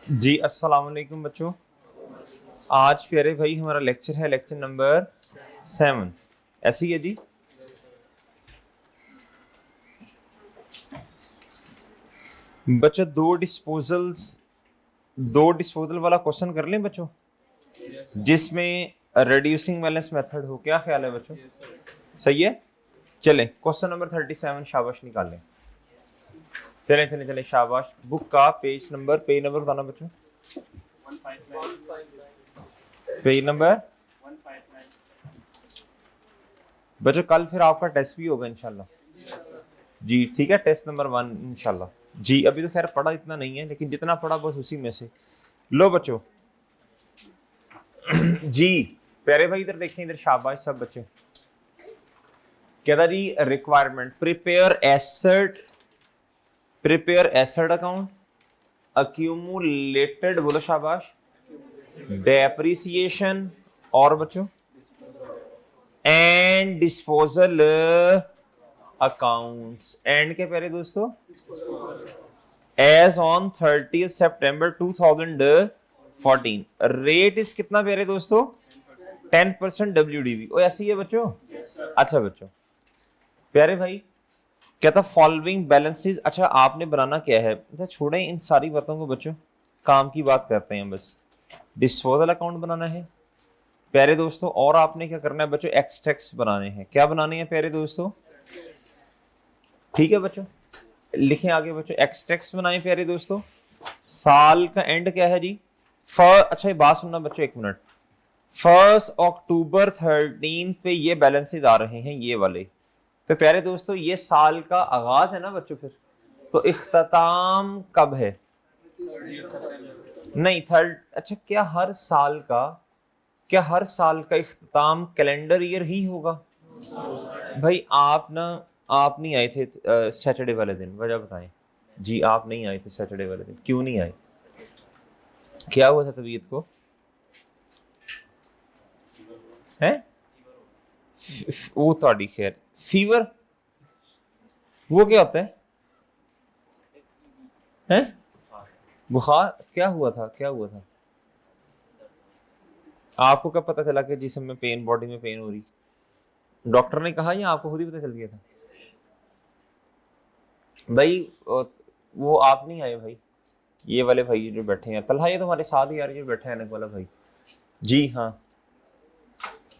जी अस्सलाम वालेकुम बच्चों। आज प्यारे भाई हमारा लेक्चर है लेक्चर नंबर 7। ऐसी है जी। बच्चों दो डिस्पोजल वाला क्वेश्चन कर लें बच्चों, जिसमें रिड्यूसिंग बैलेंस मेथड हो। क्या ख्याल है बच्चों? सही है। चलें क्वेश्चन नंबर 37, शाबाश निकालें। चलें चलें चलें, शाबाश। बुक का पेज नंबर बताना बच्चों। Page number. बच्चों कल फिर आपका टेस्ट भी होगा इंशाल्लाह। जी ठीक है, टेस्ट नंबर 1 इंशाल्लाह। जी अभी तो खैर पढ़ा इतना नहीं है, लेकिन जितना पढ़ा बस उसी में से। लो बच्चों जी प्यारे भाई इधर देखें, इधर शाबाश सब बच्चे। क्या था जी? Requirement prepare asset account, accumulated, बोलो शाबाश, डेप्रिसिएशन, और बच्चों एंड डिस्पोजल अकाउंट्स। एंड के प्यारे दोस्तों, एज ऑन 30 सितंबर 2014। रेट इस कितना प्यारे दोस्तों? 10% WDV। ओ ऐसी है बच्चों। अच्छा बच्चों प्यारे भाई, क्या था फॉलोइंग बैलेंसेस। अच्छा आपने बनाना क्या है? अच्छा छोड़ें इन सारी बातों को बच्चों, काम की बात करते हैं बस। डिस्पोजल अकाउंट बनाना है प्यारे दोस्तों, और आपने क्या करना है बच्चों? एक्सट्रैक्ट्स बनाने हैं। क्या बनाने हैं प्यारे दोस्तों? ठीक है बच्चों, लिखें आगे बच्चों। एक्सट्रैक्ट्स बनाए प्यारे दोस्तों। साल का एंड क्या है जी? अच्छा ये बात सुनना बच्चों, एक मिनट। 1 अक्टूबर 13 पे ये बैलेंसेस आ रहे हैं, ये वाले। तो प्यारे दोस्तों ये साल का आगाज है ना बच्चों, फिर तो इख्तिताम कब है? नहीं थर्ड। अच्छा क्या हर साल का इख्तिताम कैलेंडर ईयर ही होगा? भाई आप नहीं आए थे सैटरडे वाले दिन, वजह बताएं जी। आप नहीं आए थे सैटरडे वाले दिन, क्यों नहीं आए? क्या हुआ था तबीयत को? हैं? वो तो खैर फीवर, वो क्या होता है? हैं? बुखार? क्या हुआ था, क्या हुआ था? आपको कब पता चला कि जिस्म में पेन, बॉडी में पेन हो रही? डॉक्टर ने कहा या आपको खुद ही पता चल गया था? भाई वो आप नहीं आए भाई, ये वाले भाई जो बैठे हैं तलहा, ये तुम्हारे साथ ही यार, ये बैठे हैं वाला भाई। जी हाँ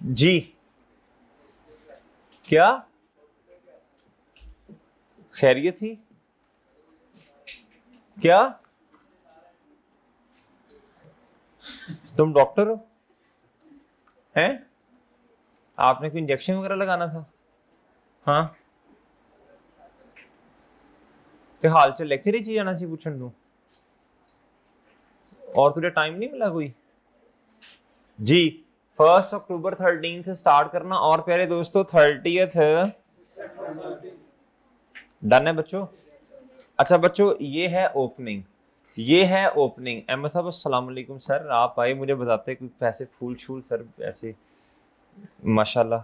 जी। क्या खैरियत थी? क्या तुम डॉक्टर हो? हैं? आपने कोई इंजेक्शन वगैरह लगाना था? हाँ तो हाल च लेक्चर ही जाना सी पूछन तू, और तुझे टाइम नहीं मिला कोई? जी 1 अक्टूबर 13 से स्टार्ट करना, और प्यारे दोस्तों 30th। डन है बच्चों? अच्छा बच्चों ये है ओपनिंग। अहमद साहब अस्सलाम वालेकुम सर, आप आए मुझे बताते कुछ पैसे फूल छूल सर ऐसे, माशाल्लाह।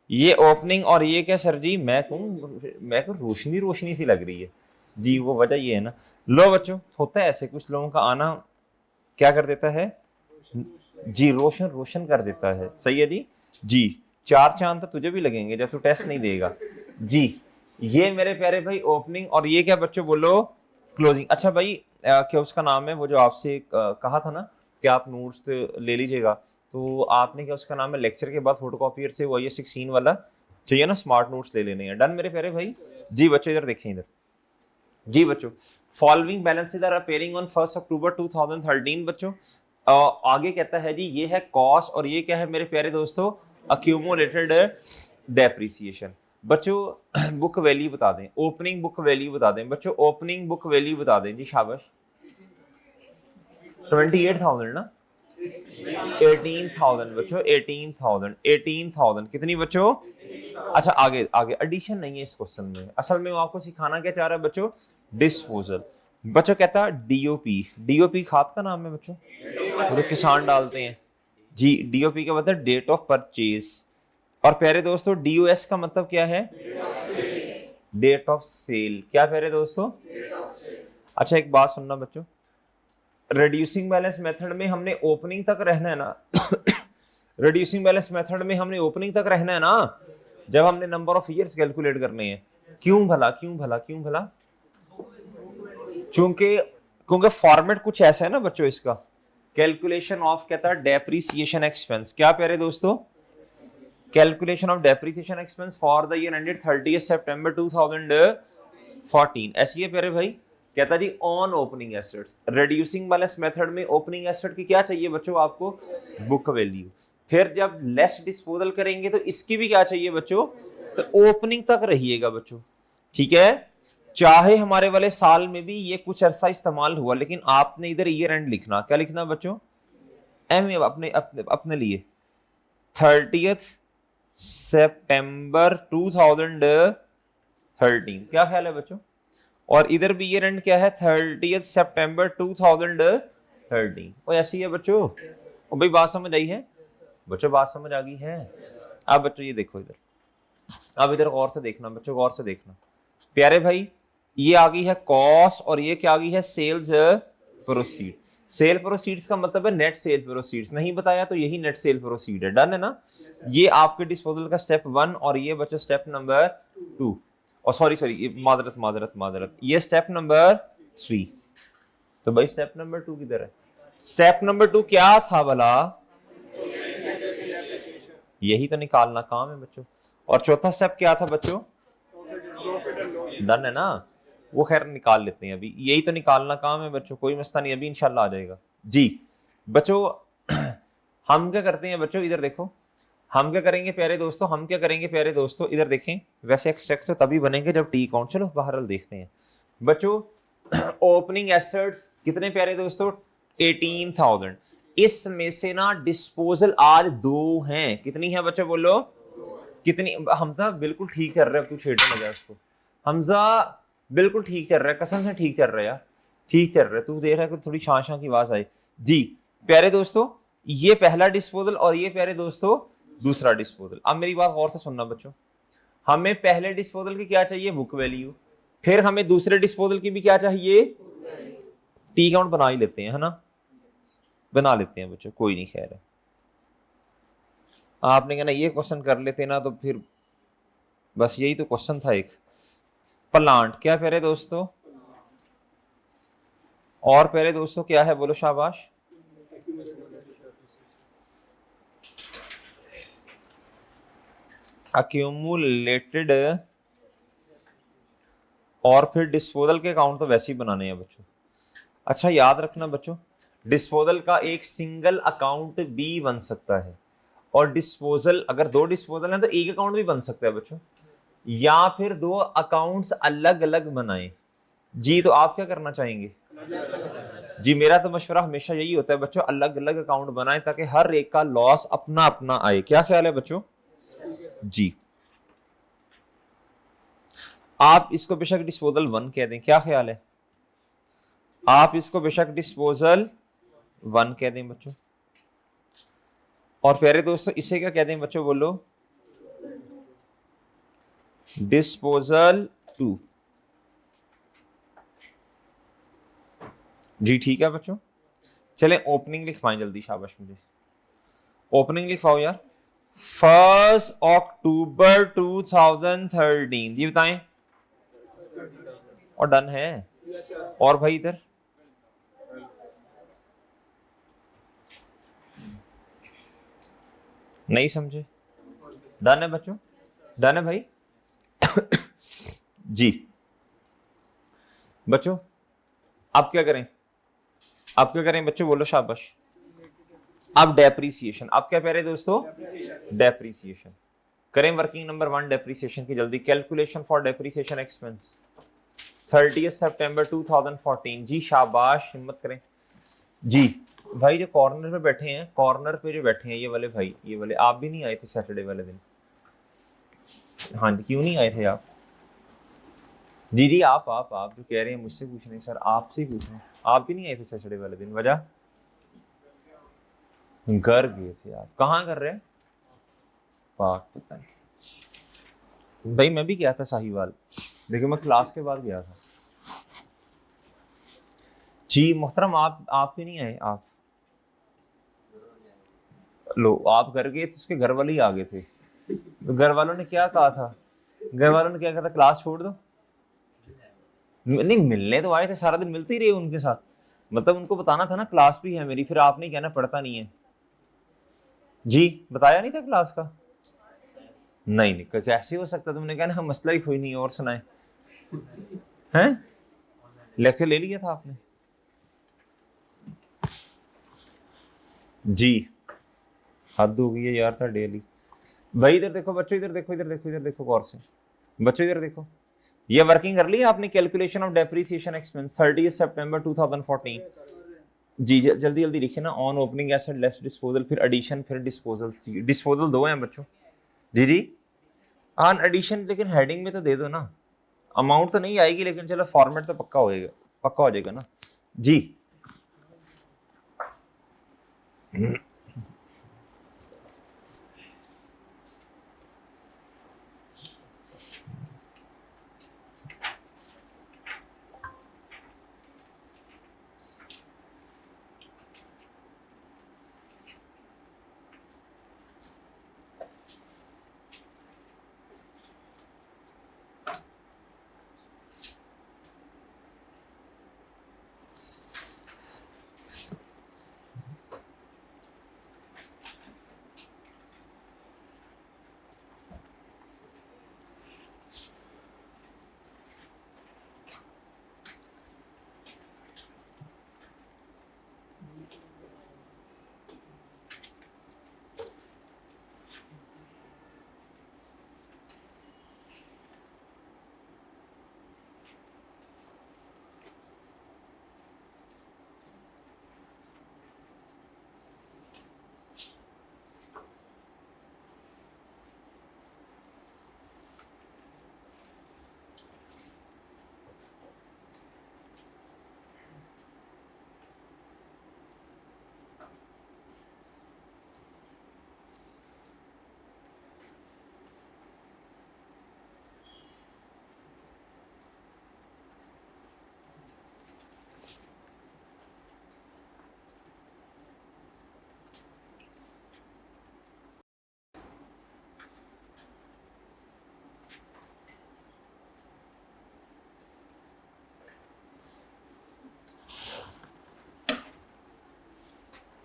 ये ओपनिंग, और ये क्या सर जी? मैं को रोशनी रोशनी सी लग रही है जी। वो वजह ये है ना, लो बच्चों होता है ऐसे, कुछ लोगों का आना क्या कर देता है जी, रोशन रोशन कर देता है। सही है जी। जी 4 चांद तो तुझे भी लगेंगे जब तू टेस्ट नहीं देगा जी। ये मेरे प्यारे भाई ओपनिंग, और ये क्या बच्चों बोलो? क्लोजिंग। अच्छा भाई क्या उसका नाम है वो जो आपसे कहा था ना कि आप नोट्स ले लीजिएगा, तो आपने क्या उसका नाम है, लेक्चर के बाद फोटोकॉपियर से वो ये 16 वाला चाहिए ना, स्मार्ट नोट्स ले लेने हैं। डन मेरे प्यारे भाई। जी बच्चों इधर देखें, इधर जी बच्चों। Following balances are appearing on 1 October 2013 बच्चों। आगे कहता है जी ये है कॉस्ट, और ये क्या है मेरे प्यारे दोस्तों? Accumulated depreciation. बच्चों बुक वैल्यू बता दें, ओपनिंग बुक वैल्यू बता दें बच्चों, ओपनिंग बुक वैल्यू बता दें जी, शाबाश। 28,000 ना? 18,000 बच्चों, 18,000 कितनी बच्चों? अच्छा आगे आगे एडिशन नहीं है इस क्वेश्चन में, असल में वो आपको सिखाना क्या चाह रहा है बच्चों? डिस्पोजल। बच्चों कहता है डीओपी, डीओपी खाद का नाम है बच्चों, वो तो किसान डालते हैं जी। डीओपी का मतलब डेट ऑफ परचेज, और प्यारे दोस्तों डीओएस का मतलब क्या है? Date of sale. क्या प्यारे दोस्तों? अच्छा एक बात सुनना बच्चों, रिड्यूसिंग बैलेंस मेथड में हमने ओपनिंग तक रहना है ना रिड्यूसिंग बैलेंस मेथड में हमने ओपनिंग तक रहना है ना, जब हमने नंबर ऑफ ईयर्स कैलकुलेट करने हैं। क्यों भला, क्यों भला, क्यों भला? क्योंकि क्योंकि फॉर्मेट कुछ ऐसा है ना बच्चों इसका, कैलकुलेशन ऑफ कहता है डेप्रिसिएशन एक्सपेंस। क्या प्यारे दोस्तों? Calculation of depreciation expense for the year ended 30 सितंबर 2014 ऐसी है प्यारे भाई। कहता जी on opening assets. Reducing balance method में ओपनिंग एसेट की क्या चाहिए बच्चों आपको? Book value. फिर जब लेस डिस्पोजल करेंगे तो इसकी भी क्या चाहिए बच्चों? तो ओपनिंग तक रहिएगा बच्चों, ठीक है। चाहे हमारे वाले साल में भी ये कुछ अरसा इस्तेमाल हुआ, लेकिन आपने इधर ईयर एंड लिखना। क्या लिखना बच्चों? एम अपने अपने अपने लिए 30 सितंबर 2013। क्या ख्याल है बच्चों? और इधर भी ईयर एंड क्या है? 30 सितंबर 2013। और ऐसी है बच्चों। और भाई बात समझ आई है बच्चों? बात समझ आ गई है? अब बच्चों ये देखो इधर, अब इधर गौर से देखना बच्चों, गौर से देखना प्यारे भाई। ये आ गई है कॉस्ट और ये क्या आ गई है? Sales proceed. सेल प्रोसीड्स का मतलब है नेट सेल प्रोसीड्स। नहीं बताया तो यही नेट सेल प्रोसीड है। डन है ना? ये आपके डिस्पोजल का स्टेप 1 और ये बच्चों स्टेप नंबर 2। और सॉरी माजरत ये स्टेप नंबर 3। तो भाई स्टेप नंबर 2 किधर है? स्टेप नंबर 2 क्या था भला? यही तो निकालना काम है बच्चों। और चौथा स्टेप क्या था बच्चों? डन है ना? वो खैर निकाल लेते हैं अभी, यही तो निकालना काम है बच्चों, कोई मसला नहीं, अभी इंशाल्लाह आ जाएगा जी बच्चों। हम क्या करते हैं बच्चों? इधर देखो, हम क्या करेंगे प्यारे दोस्तों, हम क्या करेंगे प्यारे दोस्तों? इधर देखें, वैसे एक्सट्रैक्ट तो तभी बनेंगे जब टी काउंट। चलो बहरहाल देखते हैं बच्चों। ओपनिंग एसेट्स कितने प्यारे दोस्तों? 18,000। इसमें से ना डिस्पोजल आज 2 हैं। कितनी है बच्चों बोलो? कितनी? हमजा बिल्कुल ठीक चल रहा है, क्यों छेड़ने लगा उसको? हमजा बिल्कुल ठीक चल रहा है, कसम से ठीक चल रहा है यार, ठीक चल रहा है। तू देख रहा है कि थोड़ी शां शां की आवाज आई जी प्यारे दोस्तों। ये पहला डिस्पोजल और ये प्यारे दोस्तों दूसरा डिस्पोजल। अब मेरी बात गौर से सुनना बच्चों, हमें पहले डिस्पोजल की क्या चाहिए? Book value. फिर हमें दूसरे डिस्पोजल की भी क्या चाहिए? टी काउंट बना ही लेते हैं, है ना? बना लेते हैं बच्चों, कोई नहीं, खैर है। आपने कहना ये क्वेश्चन कर लेते ना, तो फिर बस यही तो क्वेश्चन था एक। प्लांट क्या प्यारे दोस्तों? और प्यारे दोस्तों क्या है बोलो? शाबाश। अक्यूमुलेटेड। और फिर डिस्पोजल के अकाउंट तो वैसे ही बनाने हैं बच्चों। अच्छा याद रखना बच्चों, डिस्पोजल का एक सिंगल अकाउंट भी बन सकता है, और डिस्पोजल अगर 2 डिस्पोजल हैं तो एक अकाउंट भी बन सकता है बच्चों, या फिर 2 अकाउंट्स अलग अलग बनाएं जी। तो आप क्या करना चाहेंगे जी? मेरा तो मशवरा हमेशा यही होता है बच्चों, अलग अलग अकाउंट बनाएं ताकि हर एक का लॉस अपना अपना आए। क्या ख्याल है बच्चों जी? आप इसको बेशक डिस्पोजल 1 कह दें, क्या ख्याल है? आप इसको बेशक डिस्पोजल 1 कह दें बच्चों। और प्यारे दोस्तों इसे क्या कह दें बच्चों बोलो? डिस्पोजल 2 जी। ठीक है बच्चों, चलें ओपनिंग लिखवाएं जल्दी, शाबाश मुझे ओपनिंग लिखवाओ यार। 1 अक्टूबर 2013 जी बताएं। और डन है? और भाई इधर नहीं समझे? डन है बच्चों? डन है भाई? जी बच्चों अब क्या करें? अब क्या करें बच्चों बोलो? शाबाश। अब डेप्रीसिएशन। अब क्या कह रहे दोस्तों? डेप्रीसिएशन करें। वर्किंग नंबर 1 डेप्रीसिएशन की जल्दी। कैलकुलेशन फॉर डेप्रीसिएशन एक्सपेंस 30 सितंबर 2014 जी। शाबाश, हिम्मत करें जी। भाई जो कॉर्नर पे बैठे हैं, कॉर्नर पे जो बैठे हैं ये वाले भाई, ये वाले, आप भी नहीं आए थे सैटरडे वाले दिन? हाँ जी, क्यों नहीं आए थे आप? जी जी आप जो कह रहे हैं मुझसे पूछ रहे हैं सर, आपसे ही पूछ रहे हैं, आप भी नहीं आए थे सैटरडे वाले दिन? वजह? घर गए थे आप? कहाँ कर रहे हैं? पाक पता नहीं भाई, मैं भी गया था साहिवाल, लेकिन मैं क्लास के बाद गया था। जी मोहतरम, आप भी नहीं आए। आप लो, आप घर गए तो उसके घर वाले ही आ गए थे। तो घर वालों ने क्या कहा था? घर वालों ने क्या कहा था? क्लास छोड़ दो। नहीं, मिलने तो आए थे, सारा दिन मिलते ही रहे उनके साथ। मतलब उनको बताना था ना क्लास भी है मेरी, फिर आपने कहना पढ़ता नहीं है। जी बताया नहीं था क्लास का? नहीं नहीं, कैसे हो सकता? तुमने कहना मसला ही कोई नहीं है, और सुनाए हैं। लेक्चर ले लिया था आपने? जी हद हो गई है यार था डेली। भाई इधर देखो बच्चों, इधर देखो, इधर देखो, इधर देखो गौर से। बच्चों इधर देखो, ये वर्किंग कर ली है आपने? कैलकुलेशन ऑफ डेप्रिसिएशन एक्सपेंस 30 सितंबर 2014। जी जल्दी जल्दी लिखिए ना। On opening asset less disposal, फिर एडिशन, फिर डिस्पोजल। डिस्पोजल दो हैं बच्चों। जी जी ऑन एडिशन, लेकिन हेडिंग में तो दे दो ना। अमाउंट तो नहीं आएगी, लेकिन चलो फॉर्मेट तो पक्का होएगा, पक्का हो जाएगा ना। जी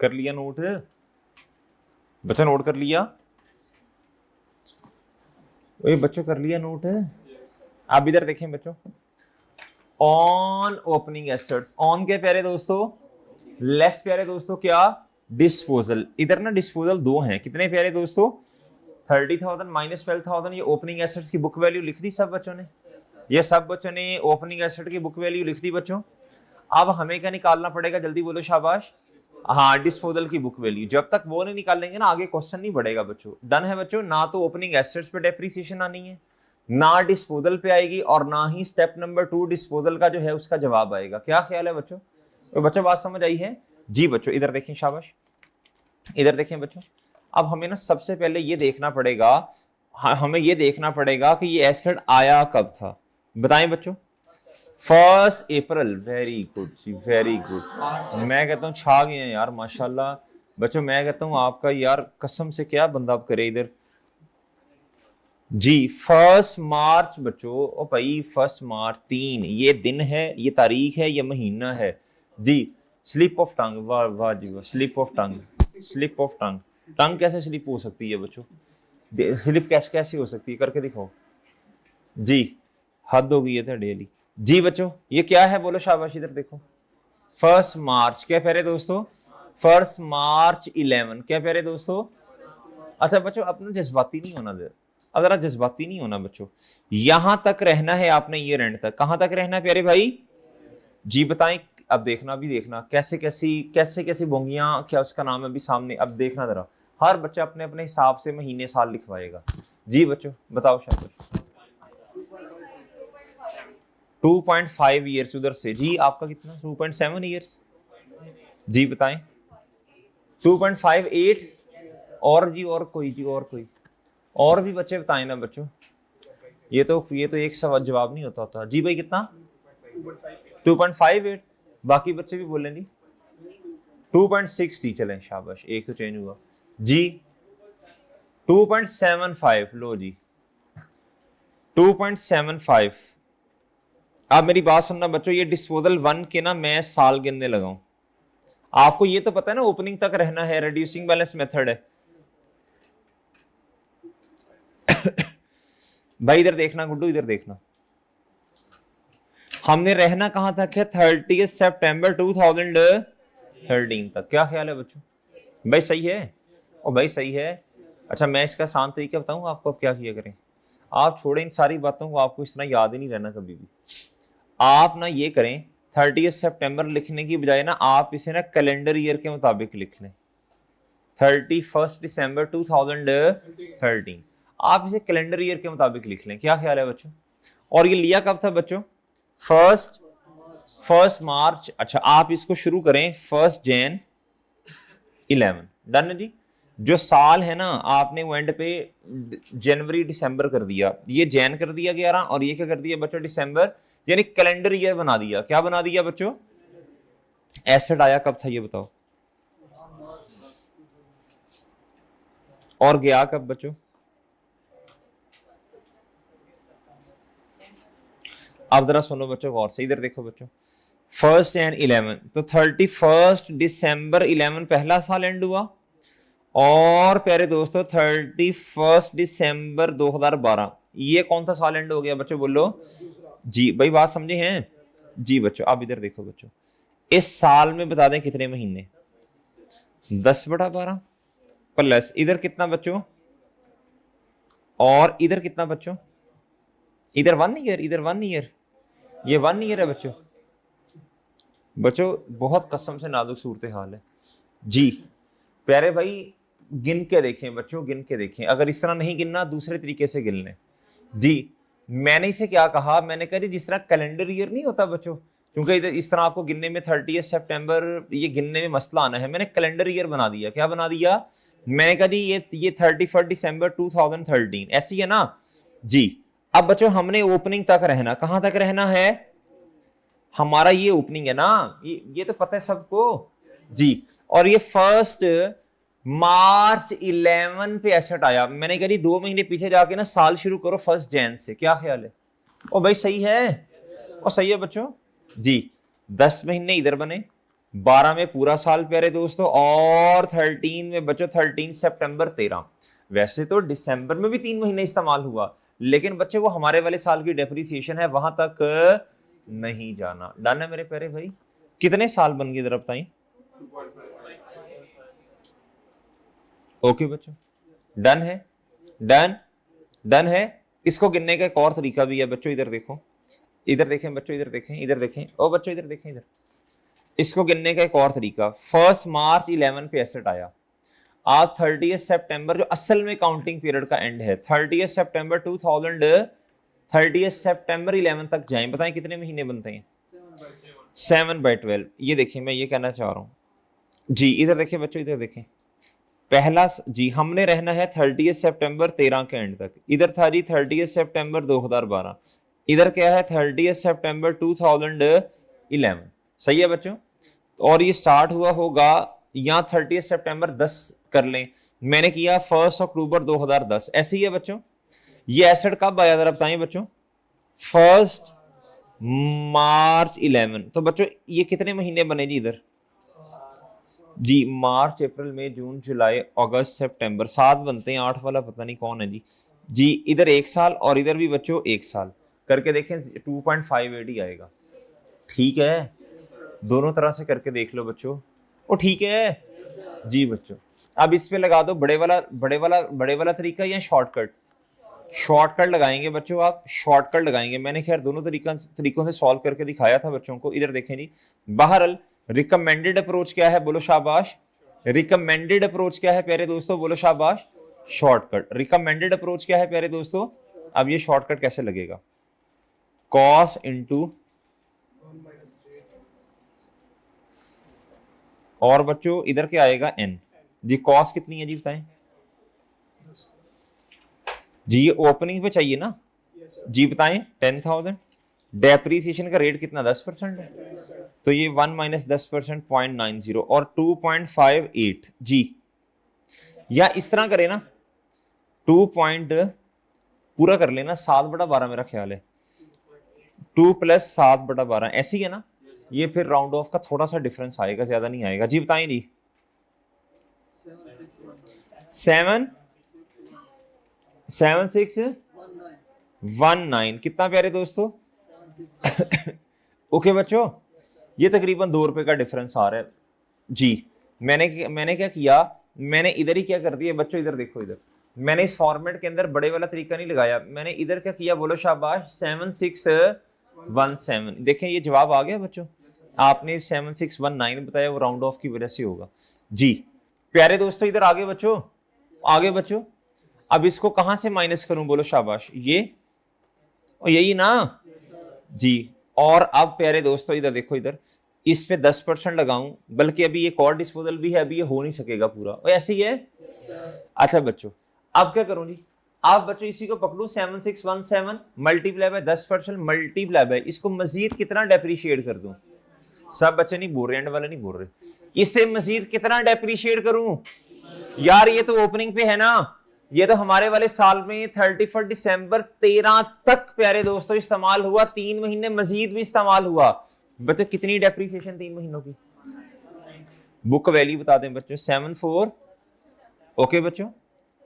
कर लिया नोट? बच्चा नोट कर लिया? ओए बच्चों कर लिया नोट? आप इधर देखें बच्चों। ऑन ओपनिंग एसेट्स, ऑन के प्यारे दोस्तों, लेस प्यारे दोस्तों क्या? डिस्पोजल। इधर ना डिस्पोजल दो हैं, कितने प्यारे दोस्तों? 30,000 माइनस 12,000। ये ओपनिंग एसेट्स की बुक वैल्यू लिख दी सब बच्चों ने? ये सब बच्चों ने ओपनिंग एसेट की बुक वैल्यू लिख दी बच्चों? अब हमें क्या निकालना पड़ेगा? जल्दी बोलो शाबाश। हाँ डिस्पोजल की बुक वैल्यू। जब तक वो नहीं निकालेंगे ना आगे क्वेश्चन नहीं बढ़ेगा बच्चों। डन है बच्चों? ना तो ओपनिंग एसेट्स पे डेप्रिसिएशन आनी है, ना डिस्पोजल पे आएगी, और ना ही स्टेप नंबर 2 डिस्पोजल का जो है उसका जवाब आएगा। क्या ख्याल है बच्चों? तो बच्चों बात समझ आई है? जी बच्चों इधर देखें, शाबाश इधर देखें बच्चों। अब हमें ना सबसे पहले ये देखना पड़ेगा, हमें ये देखना पड़ेगा कि ये एसेट आया कब था। बताएं बच्चों। 1 अप्रैल। वेरी गुड जी, वेरी गुड। मैं कहता हूँ छा गए हैं यार माशाल्लाह। बच्चों मैं कहता हूँ आपका यार कसम से क्या बंदा आप करे इधर। जी 1 मार्च बच्चों। ओ भाई 1 मार्च 3, ये दिन है, ये तारीख है, ये महीना है। जी स्लिप ऑफ टंग, वाह वाह जी वाह, slip of tongue, slip of tongue. Tongue कैसे स्लिप हो सकती है बच्चों? स्लिप कैसे कैसे हो सकती है, करके दिखाओ। जी हद हो गई है डेली। जी बच्चों ये क्या है बोलो शाबाश, इधर देखो। 1 मार्च क्या प्यारे दोस्तों? 1 मार्च 11 क्या प्यारे दोस्तों? अच्छा बच्चों अपना जज्बाती नहीं होना, अगर जज्बाती नहीं होना बच्चों। यहां तक रहना है आपने, ये रेंट तक। कहां तक रहना है प्यारे भाई? जी बताएं। अब देखना भी देखना कैसे कैसी बोंगियां, क्या उसका नाम है अभी सामने, अब देखना जरा। हर बच्चा अपने अपने हिसाब से महीने साल लिखवाएगा। जी बच्चों बताओ शाबाश। 2.5 ईयर्स उधर से। जी आपका कितना? 2.7 ईयर्स। जी बताएं। 2.58। और जी और कोई? जी और कोई? और भी बच्चे बताएं ना बच्चों। ये तो एक सवाल जवाब नहीं होता था। जी भाई कितना? 2.58। बाकी बच्चे भी बोलें जी 2.6 दी, चलें शाबाश, एक तो चेंज हुआ जी। 2.75 लो जी 2.75। आप मेरी बात सुनना बच्चों, ये डिस्पोजल 1 के ना मैं साल गिनने लगा हूं। आपको ये तो पता है ना ओपनिंग तक रहना है, रिड्यूसिंग बैलेंस मेथड है। भाई इधर देखना गुड्डू, इधर देखना, हमने रहना कहां तक है? 30 सितंबर 2013 तक। क्या ख्याल है बच्चों? भाई सही है? ओ भाई सही है। अच्छा मैं इसका आसान तरीका बताऊं आपको, अब क्या किया करें। आप छोड़ें इन सारी बातों को, आपको इस तरह याद ही नहीं रहना कभी भी। आप ना ये करें, 30 सितंबर लिखने की बजाय ना आप इसे ना कैलेंडर ईयर के मुताबिक लिख लें, 31 दिसंबर 2013। आप इसे कैलेंडर ईयर के मुताबिक लिख लें। क्या ख्याल है बच्चों? और ये लिया कब था बच्चों? First March. अच्छा आप इसको शुरू करें 1 जन 11। डन है जी। जो साल है ना आपने वो एंड पे जनवरी दिसंबर कर दिया, ये जैन कर दिया 11, और ये क्या कर दिया बच्चों? दिसंबर, यानी कैलेंडर ईयर बना दिया। क्या बना दिया बच्चों? एसेट आया कब था ये बताओ? और गया कब बच्चों? अब जरा सुनो बच्चों गौर से, इधर देखो बच्चों, 1 जन 11, तो 31 दिसंबर 11 पहला साल एंड हुआ, और प्यारे दोस्तों 31 दिसंबर 2012 ये कौन सा साल एंड हो गया बच्चों? बोलो जी। भाई बात समझे हैं जी बच्चों? अब इधर देखो बच्चों, इस साल में बता दें कितने महीने? 10/12 प्लस इधर कितना बच्चों, और इधर कितना बच्चों? इधर 1 ईयर, इधर 1 ईयर, ये 1 ईयर है बच्चों। बच्चों बहुत कसम से नाजुक सूरत हाल है जी। प्यारे भाई गिन के देखें बच्चों, गिन के देखें, अगर इस तरह नहीं गिनना दूसरे तरीके से गिन लें जी। मैंने इसे क्या कहा? मैंने कहा जिस तरह कैलेंडर ईयर नहीं होता बच्चों, क्योंकि इधर इस तरह आपको गिनने में 30 सितंबर ये गिनने में मसला आना है, मैंने कैलेंडर ईयर बना दिया। क्या बना दिया? मैंने कहा जी ये 31 दिसंबर 2013 ऐसी है ना जी। अब बच्चों हमने ओपनिंग तक रहना, कहां तक रहना है? हमारा ये ओपनिंग है ना, ये तो पता है सबको जी। और ये 1 मार्च 11 पे एसेट आया। मैंने कहा 2 महीने पीछे जाके ना साल शुरू करो 1 जन से। क्या ख्याल है? ओ भाई सही है? और सही है बच्चों जी। 10 महीने इधर बने, 12 में पूरा साल प्यारे दोस्तों, और 13 में बच्चों 13 सितंबर 13। वैसे तो दिसंबर में भी 3 महीने इस्तेमाल हुआ, लेकिन बच्चों वो हमारे वाले साल की डेप्रिसिएशन है, वहां तक नहीं जाना। डन है मेरे प्यारे भाई? कितने साल बन गए जरा बताइए? ओके बच्चों, डन है? डन, डन है। इसको गिनने का एक और तरीका भी है बच्चों, इधर देखो, इधर देखें बच्चों, इधर देखें, इधर देखें, ओ बच्चों इधर देखें, इधर। इसको गिनने का एक और तरीका, 1 मार्च 11 पे एसेट आया, आप 30 सितंबर जो असल में काउंटिंग पीरियड का एंड है, 30 सितंबर 11 तक जाएं, बताएं कितने महीने बनते हैं? 7/12। ये देखिए मैं ये कहना चाह रहा हूं जी, इधर देखिए बच्चों, इधर देखें, पहला जी हमने रहना है 30 सितंबर 13 के एंड तक। इधर था जी 30 सितंबर 2012, इधर क्या है 30 सितंबर 2011। सही है बच्चों? और ये स्टार्ट हुआ होगा यहाँ 30 सितंबर 10 कर लें, मैंने किया 1 अक्टूबर 2010। ऐसे ही है बच्चों। ये एसेट कब आया जरा बताएं बच्चों? 1 मार्च 11। तो बच्चों ये कितने महीने बने जी इधर? जी मार्च अप्रैल मई जून जुलाई अगस्त सितंबर, 7 बनते हैं, 8 वाला पता नहीं कौन है जी। जी इधर 1 साल और इधर भी बच्चों 1 साल करके देखें, 2.58 ही आएगा। ठीक है, दोनों तरह से करके देख लो बच्चों। ओ ठीक है जी बच्चों। अब इस पे लगा दो बड़े वाला तरीका या शॉर्टकट? शॉर्टकट लगाएंगे बच्चों, आप शॉर्टकट लगाएंगे। मैंने खैर दोनों तरीकों से सॉल्व करके दिखाया था बच्चों को। इधर देखें जी, बहरहाल रिकमेंडेड अप्रोच क्या है? बोलो शाबाश। रिकमेंडेड अप्रोच क्या है प्यारे दोस्तों? बोलो शाबाश। शॉर्टकट। रिकमेंडेड अप्रोच क्या है प्यारे दोस्तों? अब ये शॉर्टकट कैसे लगेगा? कॉस इंटू, और बच्चों इधर क्या आएगा? एन। जी कॉस कितनी है जी बताएं जी? ये ओपनिंग पे चाहिए ना जी, बताएं 10,000। डेप्रीसिएशन का रेट कितना 10% है, तो ये 1 माइनस 10% 0.90 और 2.58 जी। या इस तरह करे ना, 2 पॉइंट पूरा कर लेना, 7/12 मेरा ख्याल है, 2 प्लस 7/12 ऐसे ही है ना। ये फिर राउंड ऑफ का थोड़ा सा डिफरेंस आएगा, ज्यादा नहीं आएगा जी। बताएं जी। 77619 कितना प्यारे दोस्तों। ओके बच्चों, ये तकरीबन 2 रुपए का डिफरेंस आ रहा है जी। मैंने क्या किया, मैंने इधर ही क्या कर दिया बच्चों, इधर देखो, इधर मैंने इस फॉर्मेट के अंदर बड़े वाला तरीका नहीं लगाया, मैंने इधर क्या किया, बोलो शाबाश, 7617। देखें ये जवाब आ गया बच्चों। आपने 7619 बताया, वो राउंड ऑफ की वजह से होगा जी। प्यारे दोस्तों इधर आगे बच्चों, आगे बच्चों। अब इसको कहां से माइनस करूं, बोलो शाबाश, ये और यही ना जी। और अब प्यारे दोस्तों इधर देखो, इधर इस पे 10% लगाऊं, बल्कि अभी ये कॉर डिस्पोजल भी है, अभी ये हो नहीं सकेगा पूरा, और ऐसे ही है। अच्छा बच्चों, अब क्या करूं जी, आप बच्चों इसी को पकड़ू, 7617 मल्टीप्लाई बाय 10% मल्टीप्लाई बाय, इसको मजीद कितना डेप्रीशिएट कर दूं। सब बच्चे नहीं बोल रहे, एंड वाले नहीं बोल रहे, इससे मजीद कितना डेप्रीशिएट करूं यार। ये तो ओपनिंग पे है ना, ये तो हमारे वाले साल में 31 दिसंबर 13 तक प्यारे दोस्तों इस्तेमाल हुआ, 3 महीने मजीद भी इस्तेमाल हुआ। बच्चों कितनी डेप्रीसिएशन 3 महीनों की, बुक वैल्यू बता दें बच्चों, 74। ओके बच्चों,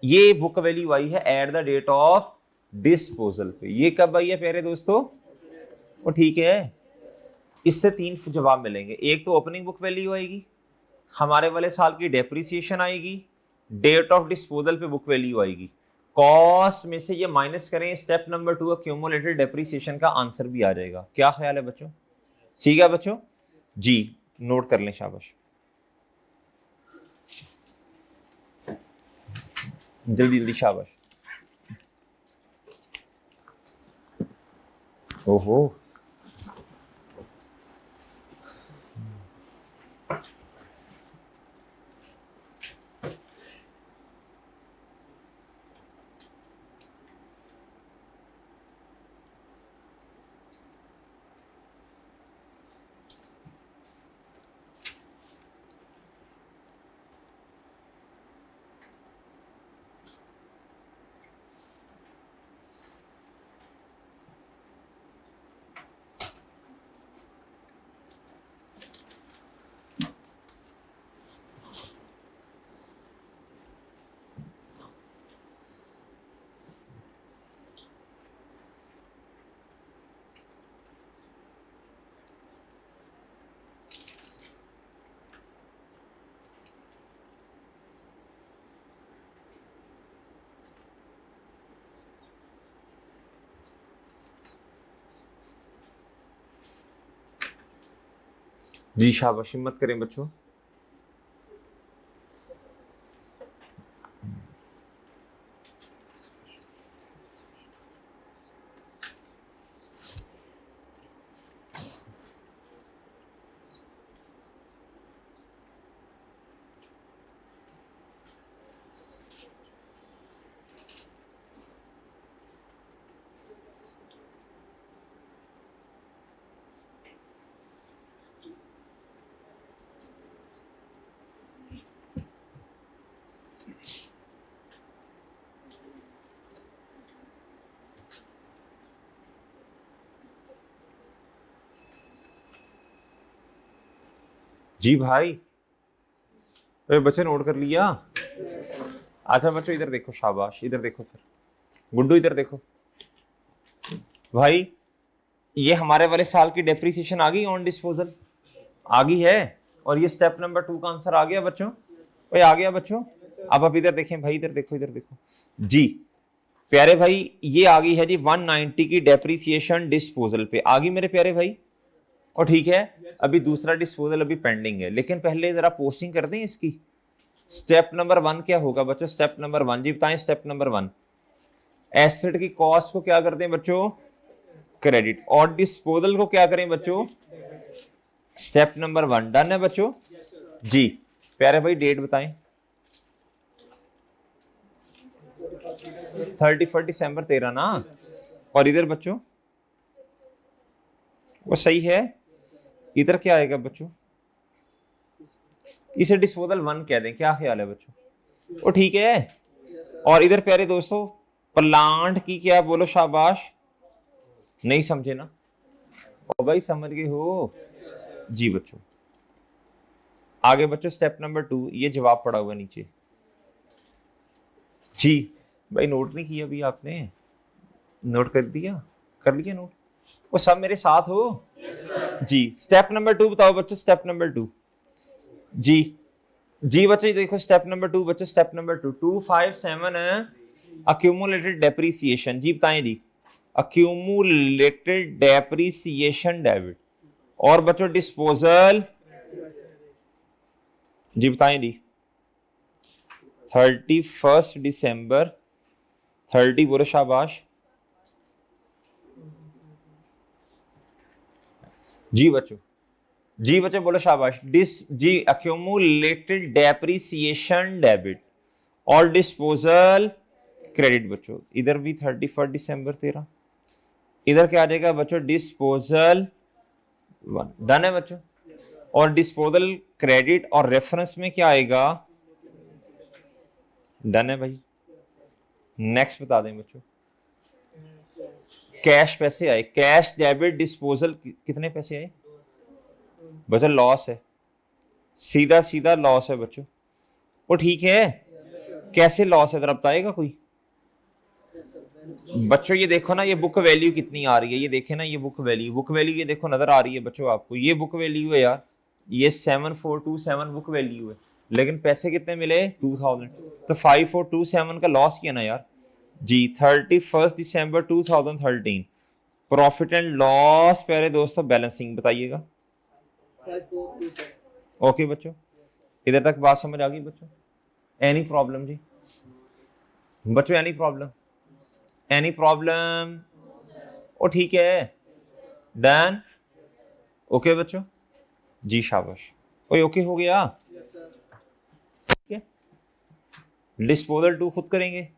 ये बुक वैल्यू आई है at the date of disposal पे। ये कब आई है प्यारे दोस्तों, वो ठीक है। इससे 3 जवाब मिलेंगे, एक तो ओपनिंग बुक वैल्यू आएगी, हमारे वाले साल की डेप्रीसिएशन आएगी, डेट ऑफ डिस्पोजल पे बुक वैल्यू आएगी। कॉस्ट में से ये माइनस करें, स्टेप नंबर 2 अक्यूमुलेटेड डेप्रीसिएशन का आंसर भी आ जाएगा। क्या ख्याल है बच्चों, ठीक है बच्चों जी, नोट कर लें, शाबाश, जल्दी जल्दी शाबाश। ओहो जी, शाबाश, हिम्मत करें बच्चों। जी भाई, बच्चे नोट कर लिया। अच्छा बच्चों इधर देखो, शाबाश, इधर देखो, फिर गुड्डू इधर देखो भाई, ये हमारे वाले साल की डेप्रीसिएशन आ गई ऑन डिस्पोजल, आ गई है, और ये स्टेप नंबर 2 का आंसर आ गया बच्चों, भाई आ गया बच्चों। अब इधर देखें भाई, इधर देखो, इधर देखो जी प्यारे भाई, ये आ गई है जी 190 की डेप्रीसिएशन डिस्पोजल पे, आ गई मेरे प्यारे भाई, और ठीक है। अभी दूसरा डिस्पोजल अभी पेंडिंग है, लेकिन पहले जरा पोस्टिंग कर दें इसकी। स्टेप नंबर 1 क्या होगा बच्चों, स्टेप नंबर 1 जी बताएं, स्टेप नंबर 1 एसेट की कॉस्ट को क्या करते हैं बच्चों, क्रेडिट, और डिस्पोजल को क्या करें बच्चों, स्टेप नंबर 1। डन है बच्चों जी। प्यारे भाई डेट बताएं, 31 दिसंबर 13 ना, और इधर बच्चों वो सही है। इधर क्या आएगा बच्चों? इसे डिस्पोजल 1 कह दें, क्या ख्याल है बच्चों? वो ठीक है। और इधर प्यारे दोस्तों प्लांट की क्या बोलो? शाबाश। नहीं समझे ना? ओ भाई समझ गए हो जी बच्चों। आगे बच्चों स्टेप नंबर 2, ये जवाब पड़ा हुआ नीचे जी। भाई नोट नहीं किया अभी आपने? नोट कर दिया? कर लिया नोट? वो सब मेरे साथ हो जी। स्टेप नंबर 2 बताओ बच्चों, स्टेप नंबर 2 जी। जी बच्चों ये देखो स्टेप नंबर 2 बच्चों, स्टेप नंबर 2 257 अक्यूमुलेटेड डेप्रीसिएशन। जी बताएं जी। Accumulated depreciation debit. और बच्चों डिस्पोजल जी बताएं जी। 31 दिसंबर 30 बोलो शाबाश जी बच्चों। जी बच्चों बोलो शाबाश। जी अक्यूमुलेटेड डेप्रीसिएशन डेबिट और डिस्पोजल क्रेडिट बच्चों। इधर भी 31 दिसंबर 13। इधर क्या आ जाएगा बच्चों? डिस्पोजल 1। डन है बच्चों। और डिस्पोजल क्रेडिट और रेफरेंस में क्या आएगा? डन है भाई। नेक्स्ट बता दें बच्चों। कैश पैसे आए, कैश डेबिट डिस्पोजल कितने पैसे आए बच्चों? लॉस है, सीधा सीधा लॉस है बच्चों। वो ठीक है। कैसे लॉस है जरा बताएगा कोई? बच्चों ये देखो ना, ये बुक वैल्यू कितनी आ रही है, ये देखे ना, ये बुक वैल्यू ये देखो नजर आ रही है बच्चों आपको, ये बुक वैल्यू है यार, ये 7427 बुक वैल्यू है, लेकिन पैसे कितने मिले? 2000। तो 5427 का लॉस किया ना यार जी। 31 दिसंबर 2013 प्रॉफिट एंड लॉस प्यारे दोस्तों बैलेंसिंग बताइएगा। ओके बच्चों, इधर तक बात समझ आ गई बच्चों? एनी प्रॉब्लम जी बच्चों? Any problem? Any problem? ओ ठीक है। डन। ओके बच्चों जी शाबाश। ओए ओके हो गया। ठीक है। डिस्पोजल 2 खुद करेंगे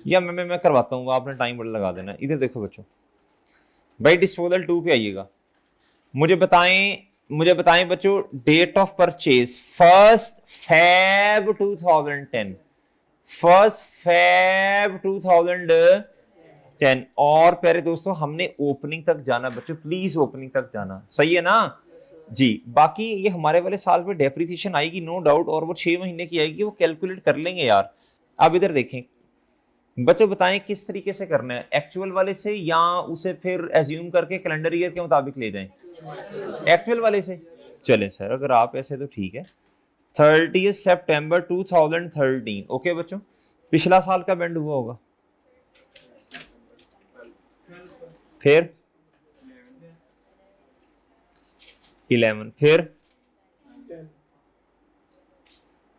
या मैं करवाता हूँ, आपने टाइम बड़ा लगा देना। इधर देखो बच्चों, भाई डिस्पोजल 2 पे आइएगा। मुझे बताएं बच्चों date of purchase 1 Feb 2010। 1 Feb 2010। और प्यारे दोस्तों हमने ओपनिंग तक जाना बच्चों, प्लीज ओपनिंग तक जाना, सही है ना जी। बाकी ये हमारे वाले साल में डेप्रिसिएशन आएगी नो डाउट, और वो 6 महीने की आएगी, वो कैलकुलेट कर लेंगे यार। अब इधर देखें बच्चों, बताएं किस तरीके से करना है, एक्चुअल वाले से या उसे फिर एज्यूम करके कैलेंडर ईयर के मुताबिक ले जाएं? एक्चुअल वाले से चलें सर, अगर आप ऐसे तो ठीक है। 30 सितंबर 2013। ओके बच्चों, पिछला साल का बेंड हुआ होगा फिर 11, फिर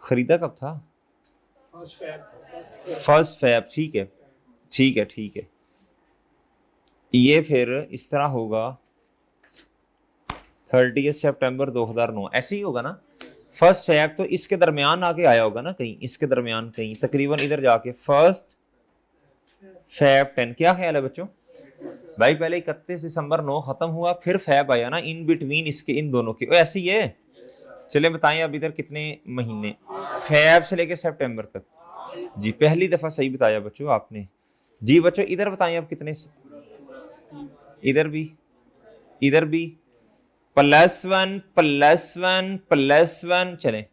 खरीदा कब था? 1 फैब। ठीक है ठीक है ठीक है। ये फिर इस तरह होगा 30 सितंबर 2009, ऐसे ही होगा ना। 1 फैब तो इसके दरमियान आके आया होगा ना कहीं, इसके दरमियान कहीं तकरीबन इधर जाके 1 फैब 10। क्या ख्याल है बच्चों? भाई पहले 31 दिसंबर 9 खत्म हुआ, फिर फैब आया ना इन बिटवीन इसके, इन दोनों के ऐसे ही है। चले बताएं अब इधर कितने महीने फैब से लेके सितंबर तक? जी पहली दफा सही बताया बच्चों आपने जी। बच्चों इधर बताएं अब कितने? इधर भी, इधर भी +1 चले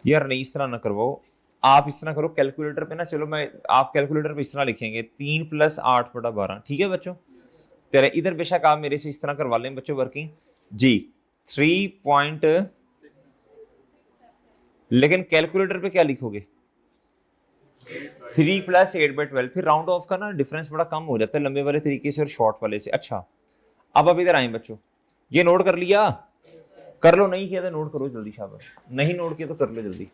यार। नहीं इस तरह ना करवाओ, आप इस तरह करो कैलकुलेटर पे ना, चलो मैं, आप कैलकुलेटर पे इस तरह लिखेंगे 3 + 8/12। ठीक है बच्चों? तेरे इधर बेशक आप मेरे से इस तरह करवा लें बच्चों वर्किंग जी। 3 पॉइंट, लेकिन कैलकुलेटर पे क्या लिखोगे? 3 + 8/12। फिर राउंड ऑफ का ना डिफरेंस बड़ा कम हो जाता है लंबे वाले तरीके से और शॉर्ट वाले से। अच्छा अब इधर आए बच्चों, ये नोट कर लिया? कर लो, नहीं किया तो नोट करो जल्दी, शाबाश। नहीं नोट किया तो कर लो जल्दी।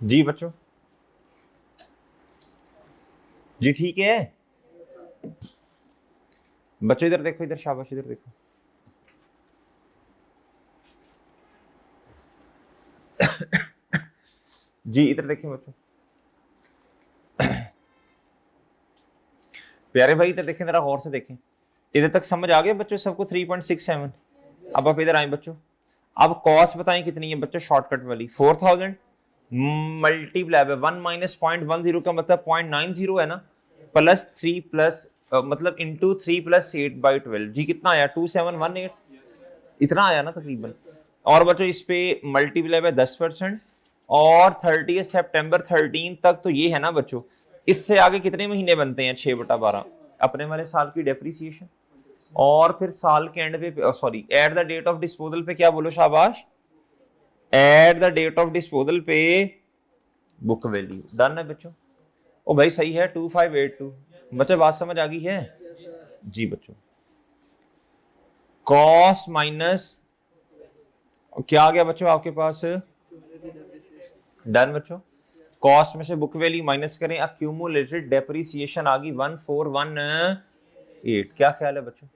जी बच्चों, जी ठीक है बच्चों, इधर देखो, इधर शाबाश, इधर देखो। जी इधर देखें बच्चों, प्यारे भाई इधर देखें, जरा गौर से देखें। इधर तक समझ आ गया बच्चों सबको? 3.67। अब आप इधर आए बच्चों, अब कॉस्ट बताएं कितनी है बच्चों, शॉर्टकट वाली 4000 मल्टीप्लाई बाय 1 माइनस 0.10 का मतलब 0.90 है ना, प्लस 3 प्लस मतलब इंटू 3 प्लस 8/12। जी कितना आया? 2718 इतना आया ना तकरीबन। और बच्चों इस पे मल्टीप्लाई बाय 10% और 30 सितंबर 13 तक तो ये है ना बच्चों। इससे आगे कितने महीने बनते हैं? 6/12 अपने वाले साल की डेप्रीसिएशन। और फिर साल के एंड पे, sorry, at the date of disposal पे क्या बोलो शाबाश, at the date of disposal पे बुक वैल्यू। डन है बच्चों? ओ भाई सही है, 2582। बच्चों बात समझ आ गई है? जी बच्चों, कॉस्ट माइनस क्या आ गया बच्चों आपके पास? डन बच्चों, कॉस्ट में से बुक वैल्यू माइनस करें, अक्यूमुलेटेड डेप्रिसिएशन आ गई 1418। क्या ख्याल है बच्चों?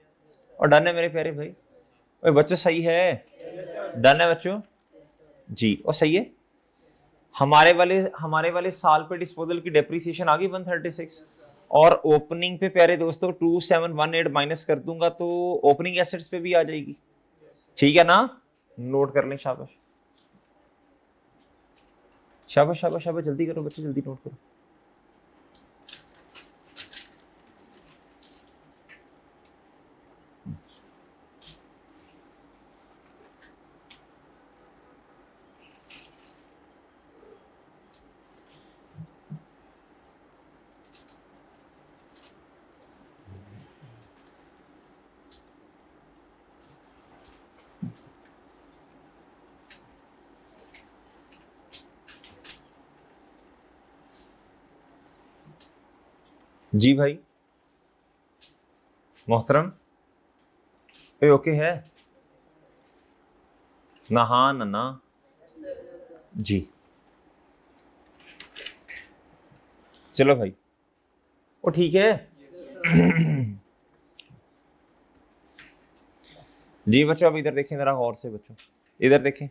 और डन है मेरे प्यारे भाई? ओए बच्चों सही है? डन है बच्चों? जी, और सही है। हमारे वाले साल पे डिस्पोजल की डेप्रिसिएशन आ गई 136, और ओपनिंग पे प्यारे दोस्तों 2718 माइनस कर दूंगा तो ओपनिंग एसेट्स पे भी आ जाएगी। ठीक है ना? नोट कर लें, शाबाश शाबाश शाबाश शाबाश, जल्दी करो बच्चे, जल्दी नोट करो। जी भाई मोहतरम, ओके है ना? हाँ ना जी, चलो भाई, वो ठीक है। जी बच्चों, अब इधर देखें जरा गौर से बच्चों, इधर देखें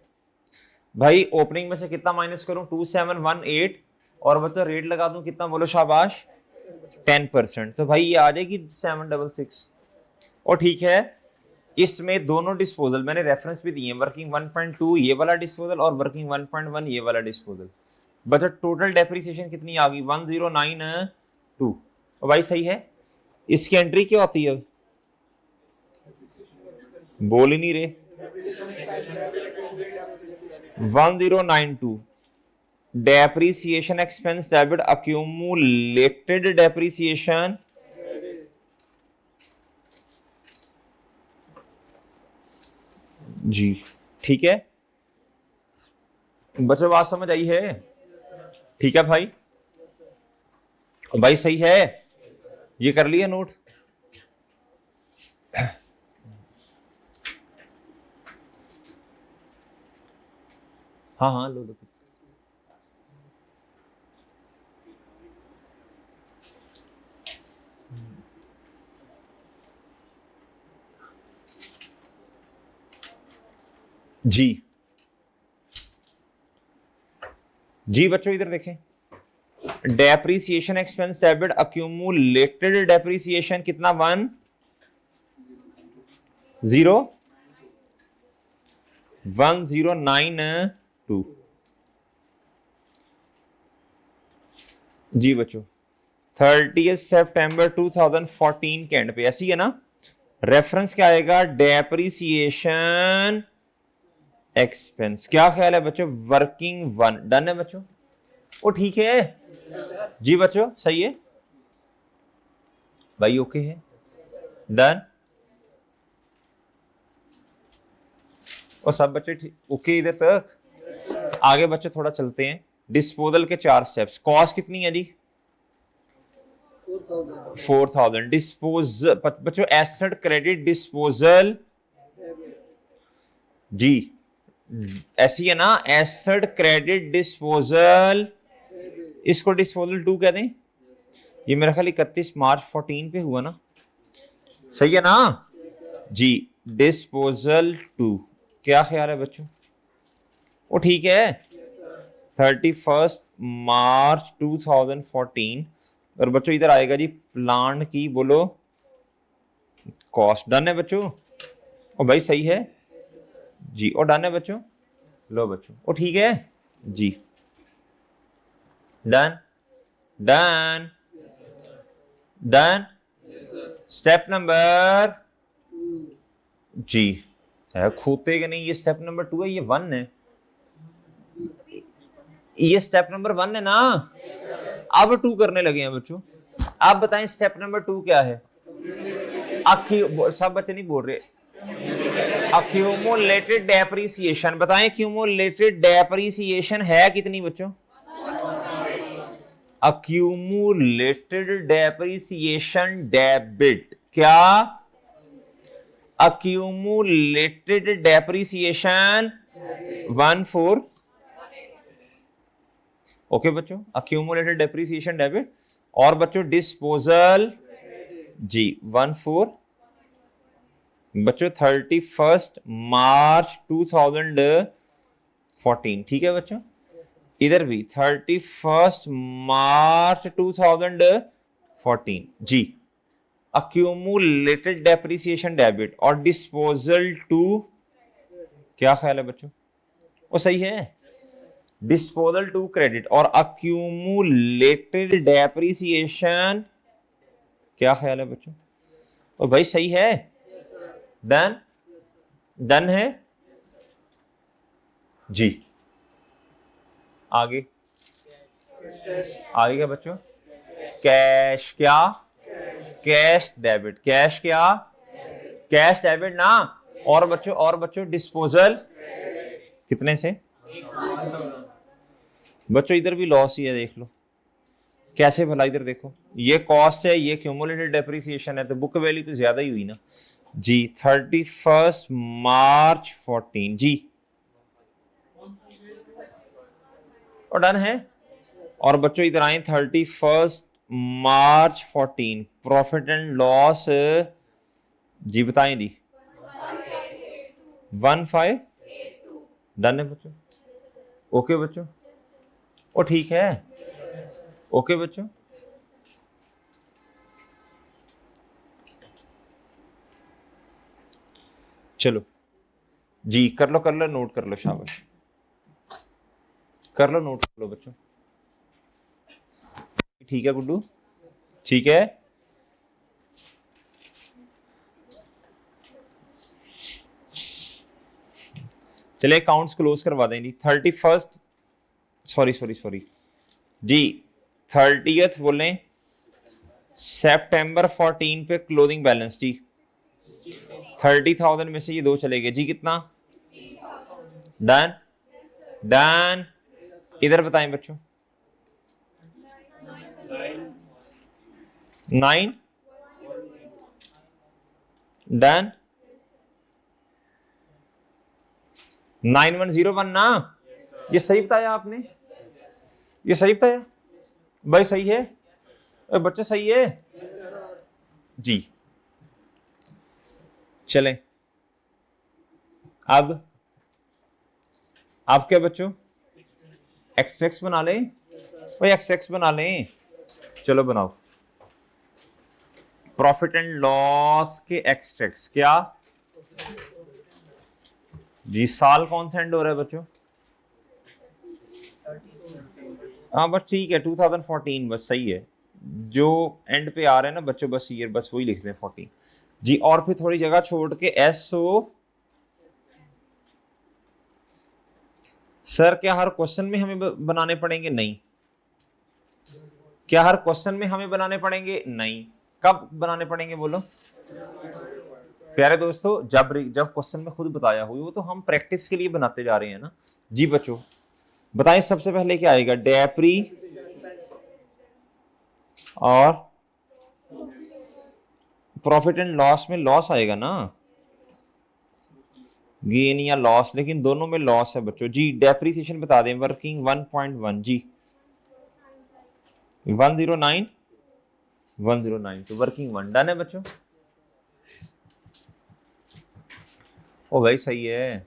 भाई, ओपनिंग में से कितना माइनस करूं? 2718, और बच्चों रेट लगा दूं कितना, बोलो शाबाश, 10%। तो भाई ये आ जाएगी 766। और ठीक है, इसमें दोनों डिस्पोजल मैंने रेफरेंस भी दिए हैं, वर्किंग 1.2 ये वाला डिस्पोजल और वर्किंग 1.1 ये वाला डिस्पोजल। बच्चों टोटल डेप्रिसिएशन कितनी आ गई? 1092। और भाई सही है। इसकी एंट्री क्या होती है? बोल ही नहीं रहे। 1092 depreciation expense debit accumulated depreciation. जी ठीक है बच्चों, बात समझ आई है? ठीक है भाई, भाई सही है, ये कर लिया नोट? हाँ हाँ लो लो। जी जी बच्चों इधर देखें, depreciation expense debit accumulated depreciation कितना? 1092। जी बच्चों 30 सितंबर 2014 के एंड पे, ऐसी है ना? रेफरेंस क्या आएगा? Depreciation expense. क्या ख्याल है बच्चों? वर्किंग 1। डन है बच्चों? ओ ठीक है जी बच्चों, सही है भाई, ओके है, डन। और सब बच्चे ओके इधर तक? आगे बच्चे थोड़ा चलते हैं। डिस्पोजल के 4 स्टेप्स। कॉस्ट कितनी है जी? 4000। डिस्पोजल बच्चों, एसेट क्रेडिट डिस्पोजल। जी ऐसी है ना, एसेट क्रेडिट डिस्पोजल, इसको डिस्पोजल टू कहते हैं। ये मेरा ख्याल 31 मार्च 14 पे हुआ ना, सही है ना जी। डिस्पोजल टू, क्या ख्याल है बच्चों? वो ठीक है। 31 मार्च 2014। और बच्चों इधर आएगा जी प्लांट की, बोलो कॉस्ट। डन है बच्चों? ओ भाई सही है जी। और डन है बच्चों? लो बच्चों, ओ ठीक है जी। Done done done. Step number जी है, खोते के नहीं, ये स्टेप नंबर 2 है, ये 1 है। ये स्टेप नंबर 1 है ना। अब 2 करने लगे हैं बच्चों। आप बताएं स्टेप नंबर 2 क्या है? सब बच्चे नहीं बोल रहे। अक्यूमुलेटेड डेप्रिसिएशन, बताएं अक्यूमुलेटेड डेप्रिसिएशन है कितनी बच्चों? अक्यूमुलेटेड डेप्रिसिएशन डेबिट, क्या? Accumulated depreciation 14। ओके बच्चों, अक्यूमुलेटेड डेप्रिसिएशन डेबिट। और बच्चों डिस्पोजल जी 14 बच्चों 31 मार्च 2014। ठीक है बच्चों, इधर भी 31 मार्च 2014 जी। अक्यूमुलेटेड डेप्रिसिएशन डेबिट और डिस्पोजल टू, क्या ख्याल है बच्चों? वो सही है। डिस्पोजल टू क्रेडिट और अक्यूमुलेटेड डेप्रिसिएशन, क्या ख्याल है बच्चों? और भाई सही है। डन डन है जी। आगे आगे क्या बच्चों? कैश, क्या? कैश डेबिट, कैश क्या? कैश डेबिट ना। और बच्चों डिस्पोजल कितने से? बच्चों इधर भी लॉस ही है, देख लो कैसे भला। इधर देखो, ये कॉस्ट है, ये क्यूमुलेटेड डेप्रिसिएशन है, तो बुक वैल्यू तो ज्यादा ही हुई ना जी। 31 मार्च 14 जी। और डन है। और बच्चों इधर आए 31 मार्च 14 प्रॉफिट एंड लॉस जी, बताएं जी। 15। डन है बच्चों? ओके बच्चों, ओ ठीक है। ओके बच्चों, चलो जी, कर लो नोट कर लो, शाबाश, कर लो नोट कर लो बच्चों। ठीक है गुड्डू, ठीक है। चले अकाउंट्स क्लोज करवा दें जी। 31 सॉरी जी, 30th बोले सितंबर 14 पे क्लोजिंग बैलेंस जी 30,000 में से ये 2 चले गए जी, कितना? Done done. इधर बताएं बच्चों। 9। डन। 9101 ना। ये सही बताया आपने? ये सही बताया भाई? सही है बच्चे, सही है जी। चलें अब आप क्या बच्चों, एक्सट्रैक्ट बना लें भाई, एक्सट्रैक्ट बना लें। चलो बनाओ प्रॉफिट एंड लॉस के एक्सट्रैक्ट्स, क्या जी? साल कौन सा एंड हो रहा है बच्चों? हाँ बस ठीक है 2014, बस सही है। जो एंड पे आ रहे हैं ना बच्चों, बस ईयर बस वही लिख दें 14 जी। और फिर थोड़ी जगह छोड़ के SO। सर क्या हर क्वेश्चन में हमें बनाने पड़ेंगे? नहीं। क्या हर क्वेश्चन में हमें बनाने पड़ेंगे? नहीं। कब बनाने पड़ेंगे बोलो प्यारे दोस्तों? जब क्वेश्चन में खुद बताया हुई, वो तो हम प्रैक्टिस के लिए बनाते जा रहे हैं ना जी। बच्चों बताएं सबसे पहले क्या आएगा? डेप्री और प्रॉफिट एंड लॉस में लॉस आएगा ना। गेन या लॉस, लेकिन दोनों में लॉस है बच्चों जी। डेप्रीसिएशन बता दें, वर्किंग 1.1 जी 109 109, तो वर्किंग 1 डन है बच्चों। ओ भाई सही है,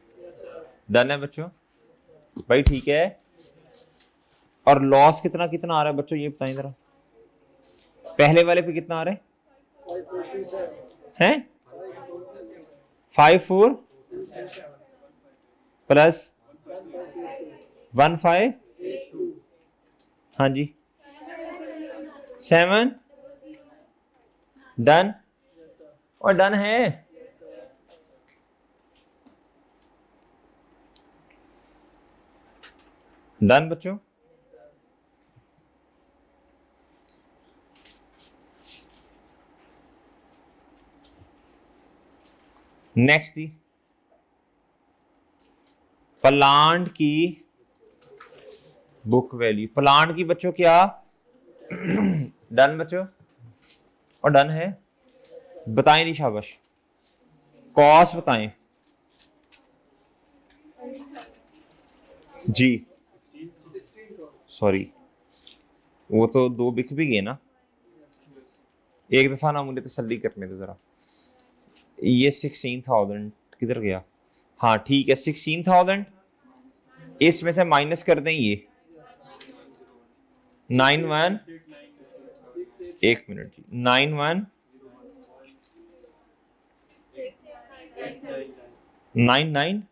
डन है बच्चों भाई, ठीक है। और लॉस कितना कितना आ रहा है बच्चों, ये बताएं जरा। पहले वाले पे कितना आ रहा है 54 प्लस 15, हाँ जी 7 डन, और डन है। डन बच्चों, नेक्स्ट जी प्लांट की बुक वैल्यू, प्लांट की बच्चों क्या डन बच्चों, और डन है। बताएं नहीं शाबाश, कॉस्ट बताएं जी। सॉरी, वो तो दो बिक भी गए ना, एक दफा ना मुझे तसल्ली करने दो जरा। ये 16,000 किधर गया, हाँ ठीक है 16,000, इसमें से माइनस कर दें ये 91, एक मिनट जी 9199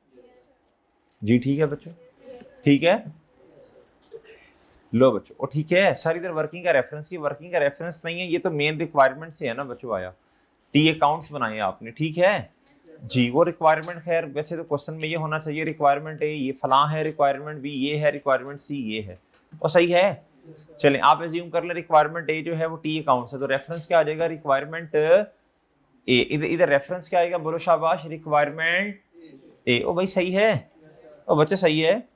जी, ठीक है बच्चों, ठीक है। लो बच्चों, और ठीक है सर, इधर वर्किंग का रेफरेंस, की वर्किंग का रेफरेंस नहीं है, ये तो मेन रिक्वायरमेंट से है ना बच्चों आया, टी अकाउंट्स बनाए आपने, ठीक है जी। वो रिक्वायरमेंट खैर वैसे तो क्वेश्चन में ये होना चाहिए, रिक्वायरमेंट ए ये फलां है, रिक्वायरमेंट बी ये है, रिक्वायरमेंट सी ये है, और सही है। चलें आप एज्यूम कर ले रिक्वायरमेंट ए जो है वो टी अकाउंट्स है, तो रेफरेंस क्या आ जाएगा, रिक्वायरमेंट ए। इधर इधर रेफरेंस क्या आएगा, बोलो शाबाश, रिक्वायरमेंट ए। ओ भाई सही है, ओ बच्चे सही है,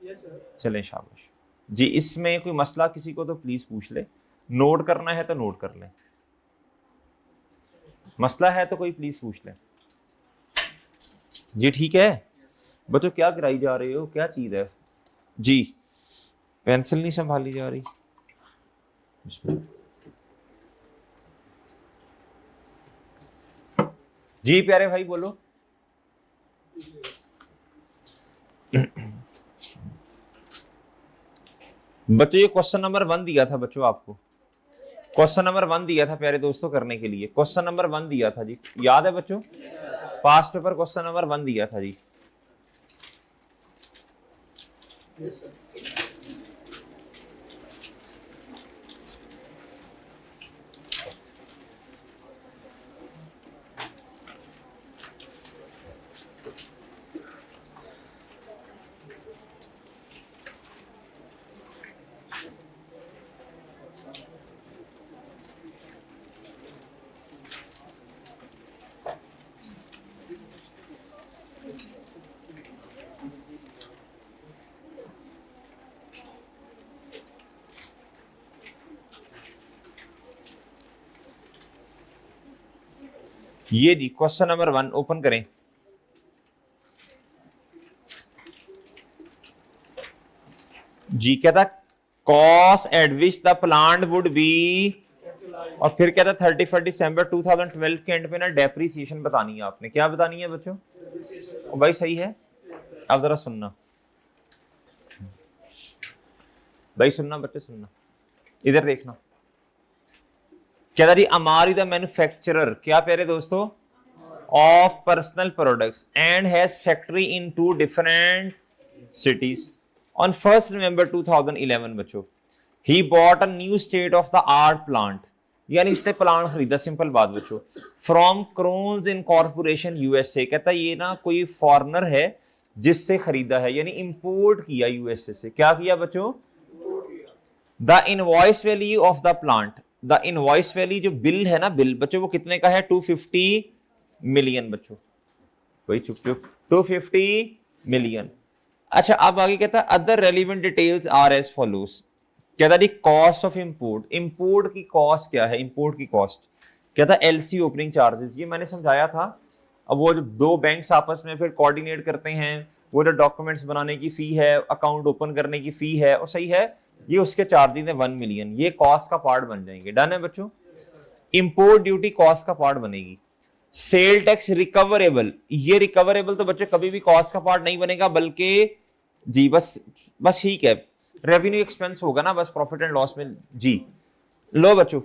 चलें शाबाश जी। इसमें कोई मसला किसी को तो प्लीज पूछ ले, नोट करना है तो नोट कर ले, मसला है तो कोई प्लीज पूछ ले जी, ठीक है बच्चों। क्या कराई जा रहे हो, क्या चीज है जी, पेंसिल नहीं संभाली जा रही। जी प्यारे भाई बोलो। बच्चों ये क्वेश्चन नंबर 1 दिया था बच्चों आपको, क्वेश्चन नंबर 1 दिया था प्यारे दोस्तों करने के लिए, क्वेश्चन नंबर 1 दिया था जी, याद है बच्चों, पास्ट पेपर क्वेश्चन नंबर 1 दिया था जी। ये जी क्वेश्चन नंबर 1 ओपन करें जी, कहता cost at which the plant would be, और फिर कहता 31 दिसंबर 2012 के एंड पे ना डेप्रीसिएशन बतानी है आपने, क्या बतानी है बच्चों, और भाई सही है। अब जरा सुनना भाई, सुनना बच्चे सुनना, इधर देखना, कहता जी अमार द मैन्युफैक्चरर, क्या प्यारे दोस्तों, of personal products and has factory in 2 different CTs on 1 November 2011 बच्चों, he bought a new state of the art plant, यानी इसने प्लांट खरीदा, सिंपल बात बच्चों, फ्रॉम क्रोन्स इनकॉर्पोरेशन यूएसए, कहता ये ना कोई फॉरेनर है जिससे खरीदा है, यानी इंपोर्ट किया यूएसए से, क्या किया बच्चों, the invoice value of the plant, the invoice value जो बिल है ना, बिल बच्चों वो कितने का है, 250 मिलियन बच्चों, वही चुप चुप 250 मिलियन। अच्छा अब आगे कहता है other relevant details are as follows, कहता जी कॉस्ट ऑफ इंपोर्ट, इंपोर्ट की कॉस्ट क्या है, इंपोर्ट की कॉस्ट, कहता एलसी ओपनिंग चार्जेस, ये मैंने समझाया था अब वो जो दो बैंक्स आपस में फिर कोऑर्डिनेट करते हैं, वो जो डॉक्यूमेंट्स बनाने की फी है, अकाउंट ओपन करने की फी है, और सही है, ये उसके चार्जेस है 1 मिलियन, ये कॉस्ट का पार्ट बन जाएंगे। डन है बच्चों? इंपोर्ट ड्यूटी कॉस्ट का पार्ट बनेगी। सेल टैक्स रिकवरेबल, ये रिकवरेबल तो बच्चों कभी भी कॉस्ट का पार्ट नहीं बनेगा, बल्कि जी बस ठीक है, रेवेन्यू एक्सपेंस होगा ना, बस प्रॉफिट एंड लॉस में। जी लो बच्चों,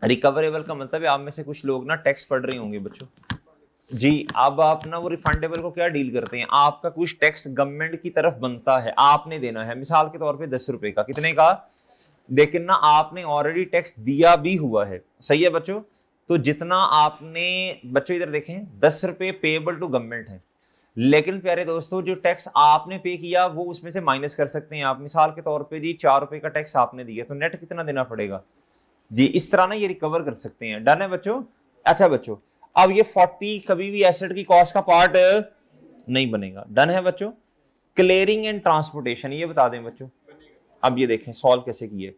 रिकवरेबल का मतलब है आप में से कुछ लोग ना टैक्स पढ़ रहे होंगे बच्चों जी। अब आप ना वो रिफंडेबल को क्या डील करते हैं, आपका कुछ टैक्स गवर्नमेंट की तरफ बनता है, आपने देना है, मिसाल के तौर पे 10 रुपए का, कितने का, लेकिन ना आपने ऑलरेडी टैक्स दिया भी हुआ है, सही है बच्चों। तो जितना आपने, बच्चों इधर देखें, 10 रुपए पेएबल टू गवर्नमेंट है, लेकिन प्यारे दोस्तों जो टैक्स आपने पे किया वो उसमें से माइनस कर सकते हैं आप। मिसाल के तौर पे जी 4 रुपए का टैक्स आपने दिया, तो नेट कितना देना पड़ेगा जी, इस तरह ना ये रिकवर कर सकते हैं। डन है बच्चों? अच्छा बच्चों, अब ये 40 कभी भी एसेट की कॉस्ट का पार्ट नहीं बनेगा। डन है बच्चों? क्लियरिंग एंड ट्रांसपोर्टेशन, ये बता दें बच्चों। अब ये देखें सॉल्व कैसे किए।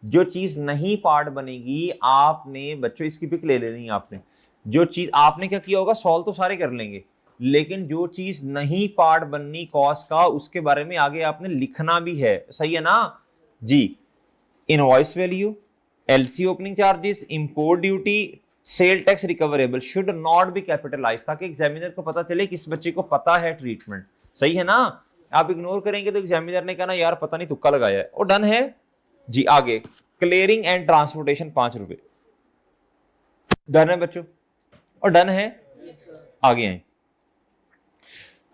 जो चीज नहीं पार्ट बनेगी, आपने बच्चों इसकी पिक ले लेनी है आपने। जो चीज आपने क्या किया होगा, सॉल्व तो सारे कर लेंगे, लेकिन जो चीज नहीं पार्ट बननी कॉस्ट का, उसके बारे में आगे आपने लिखना भी है, सही है ना जी। Invoice value, LC opening charges, import duty, sale tax recoverable should not be capitalise, ताकि एग्जामिनर को पता चले किस बच्चे को पता है ट्रीटमेंट, सही है ना। आप इग्नोर करेंगे तो एग्जामिनर ने कहना यार पता नहीं तुक्का लगाया है। और डन है जी। आगे क्लियरिंग एंड ट्रांसपोर्टेशन 5 रुपए। डन है बच्चों? और डन है? आगे आए,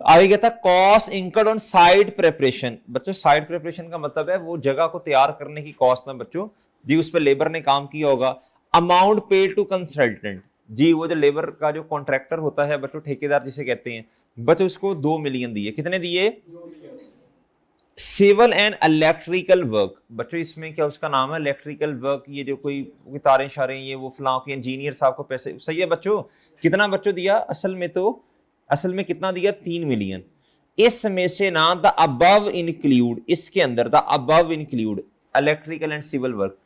आगे क्या था, cost incurred on site preparation. बच्चों साइट प्रिपरेशन का मतलब है वो जगह को तैयार करने की कॉस्ट ना बच्चों जी, उस पर लेबर ने काम किया होगा। अमाउंट पेड टू कंसल्टेंट जी, वो जो लेबर का जो कॉन्ट्रैक्टर होता है बच्चों, ठेकेदार जिसे कहते हैं बच्चों, उसको 2 मिलियन दिए, कितने दिए? सिविल एंड इलेक्ट्रिकल वर्क, बच्चों इसमें क्या उसका नाम है, इलेक्ट्रिकल वर्क, ये जो कोई तारें शारें, ये वो फलां के इंजीनियर साहब को पैसे, सही है बच्चों। कितना बच्चों दिया असल में कितना दिया, 3 मिलियन। इसमें से ना द अबव इंक्लूड, इसके अंदर the above include electrical and civil work,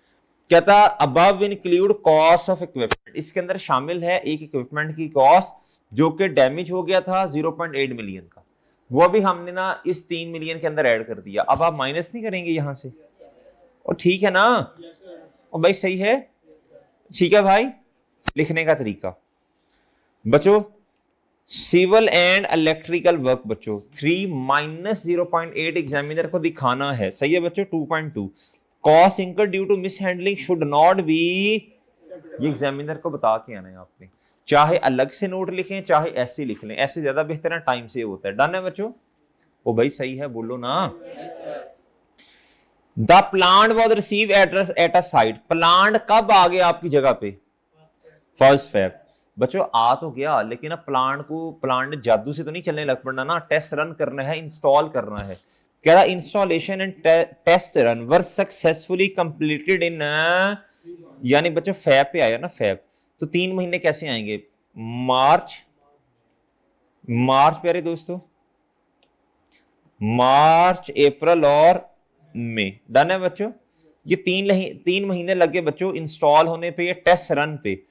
क्या था, above include cost of equipment, इसके अंदर शामिल है एक इक्विपमेंट की कॉस्ट जो कि डैमेज हो गया था 0.8 मिलियन का, वो भी हमने ना इस 3 मिलियन के अंदर ऐड कर दिया। अब आप माइनस नहीं करेंगे यहां से, और ठीक है ना, और भाई सही है, ठीक है भाई। लिखने का तरीका बच्चों, सिविल एंड इलेक्ट्रिकल वर्क बच्चों 3 माइनस 0.8 एग्जामिनर को दिखाना है, सही है बच्चों। 2.2 cost incurred due to mishandling should not be, ये एग्जामिनर को बता के आना है आपने, चाहे अलग से नोट लिखें चाहे ऐसे लिख लें, ऐसे ज्यादा बेहतर है, टाइम सेव होता है। डन है बच्चों? ओ भाई सही है, बोलो ना। The plant was receive address at a site, plant कब आ गया आपकी जगह पे, 1 Feb। बच्चों आ तो गया, लेकिन अब प्लांट जादू से तो नहीं चलने लग पड़ना ना, टेस्ट रन करना है, इंस्टॉल करना है। कह रहा installation and test run were successfully completed in, यानी बच्चों फैब पे आया ना, फैब, तो 3 महीने कैसे आएंगे, मार्च प्यारे दोस्तों, मार्च अप्रैल और मई। डन है बच्चों? ये 3 महीने लगे बच्चों इंस्टॉल होने पे, टेस्ट रन पे।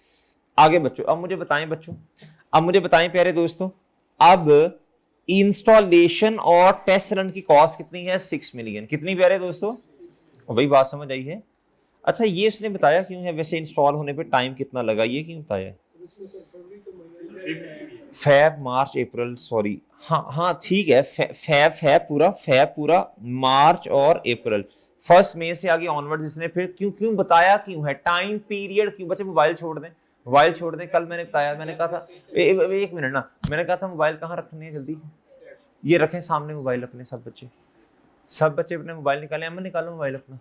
आगे बच्चों अब मुझे बताएं प्यारे दोस्तों, अब इंस्टॉलेशन और टेस्ट रन की कॉस्ट कितनी है, 6 मिलियन। कितनी प्यारे दोस्तों? और भाई बात समझ आई है? अच्छा ये उसने बताया क्यों है, वैसे इंस्टॉल होने पे टाइम कितना लगा ये क्यों बताया, फैब मार्च अप्रैल, सॉरी हाँ ठीक है, फैब पूरा मार्च और अप्रैल, 1 मई से आगे ऑनवर्ड्स इसने फिर क्यों बताया क्यों है, टाइम पीरियड क्यों। बच्चे मोबाइल छोड़ दें, कल मैंने बताया, मैंने कहा था एक मिनट ना, मैंने कहा था मोबाइल कहाँ रखने हैं, जल्दी ये रखें सामने मोबाइल अपने, सब बच्चे अपने मोबाइल निकाले, अमन निकालो मोबाइल अपना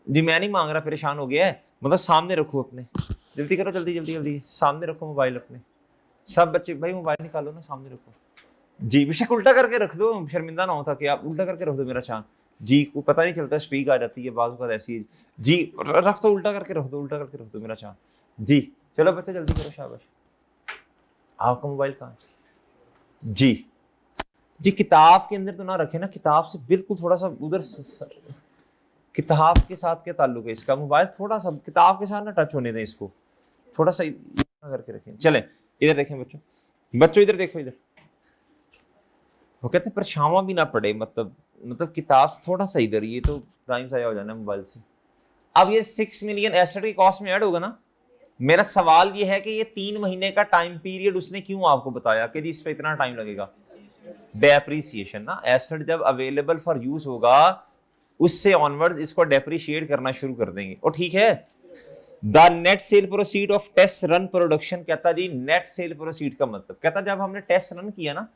जी, मैं नहीं मांग रहा, परेशान हो गया है, मतलब सामने रखो अपने, जल्दी करो, जल्दी सामने रखो मोबाइल अपने, सब बच्चे भाई मोबाइल निकालो ना, सामने रखो जी। बेशक उल्टा करके रख दो, शर्मिंदा ना होता कि आप उल्टा करके रख दो मेरा चांद जी, को पता नहीं चलता, स्ट्रीक आ जाती है बाजू का ऐसी जी, रख दो, उल्टा करके रख दो मेरा चांद जी। चलो बच्चे जल्दी करो, शाबाश। आपका मोबाइल कहाँ है जी, किताब के अंदर तो ना रखे ना, किताब से बिल्कुल थोड़ा सा उधर, किताब के साथ क्या ताल्लुक है इसका, मोबाइल थोड़ा सा किताब के साथ ना टच होने दें इसको, थोड़ा सा करके रखें। चलें इधर देखें बच्चों, बच्चों इधर देखो, इधर वो कहते हैं परछावा भी ना पड़े, मतलब किताब से थोड़ा सा इधर, ये तो टाइम ज़ाया हो जाना मोबाइल से। अब ये 6 मिलियन एसेट की कॉस्ट में ऐड होगा ना। मेरा सवाल ये है कि ये 3 महीने का टाइम पीरियड उसने क्यों आपको बताया कि इस पे इतना टाइम लगेगा? डेप्रिसिएशन ना, एसेट जब अवेलेबल फॉर यूज होगा उससे ऑनवर्ड्स इसको डेप्रिशिएट करना शुरू कर देंगे। और ठीक है, the net sale proceed of test run production, कहता जी नेट सेल प्रोसीड का मतलब कहता जब हमने टेस्ट रन किया ना,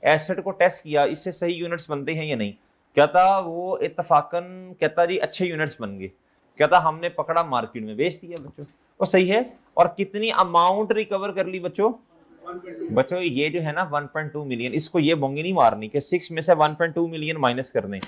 एसेट को टेस्ट किया, इससे सही यूनिट्स बनते हैं या नहीं, कहता वो इत्तफाकन कहता जी अच्छे यूनिट्स बन गए, कहता हमने पकड़ा मार्केट में बेच दिया बच्चों। और सही है, और कितनी अमाउंट रिकवर कर ली बच्चों? बच्चों ये जो है ना 1.2 मिलियन, इसको ये बोंगी नहीं मारनी कि 6 में से 1.2 मिलियन माइनस करने,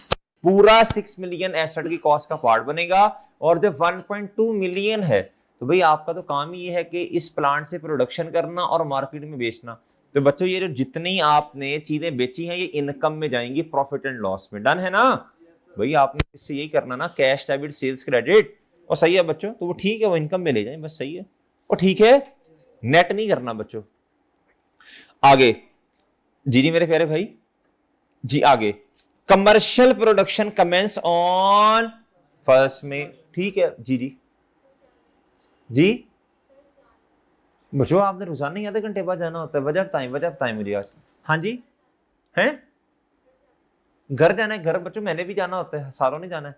पूरा 6 मिलियन एसेट की कॉस्ट का पार्ट बनेगा। और जो 1.2 मिलियन है तो भाई आपका तो काम ही ये है कि इस प्लांट से प्रोडक्शन करना और मार्केट में बेचना। तो बच्चों ये जो जितनी आपने चीजें बेची हैं ये इनकम में जाएंगी, प्रॉफिट एंड लॉस में। डन है ना भाई? आपने इससे यही करना ना, कैश डेबिट सेल्स क्रेडिट। और सही है बच्चों, तो वो ठीक है, वो इनकम में ले जाए बस, सही है। और ठीक है, नेट नहीं करना बच्चों। आगे जी मेरे प्यारे भाई जी, आगे कमर्शियल प्रोडक्शन कमेंस ऑन 1 में, ठीक है जी जी जी। बच्चों आपने रोजाना ही आधे घंटे बाद जाना होता है, वजह बताएं मुझे आज। हाँ जी, हैं घर जाना है? घर बच्चों मैंने भी जाना होता है, सारों ने जाना है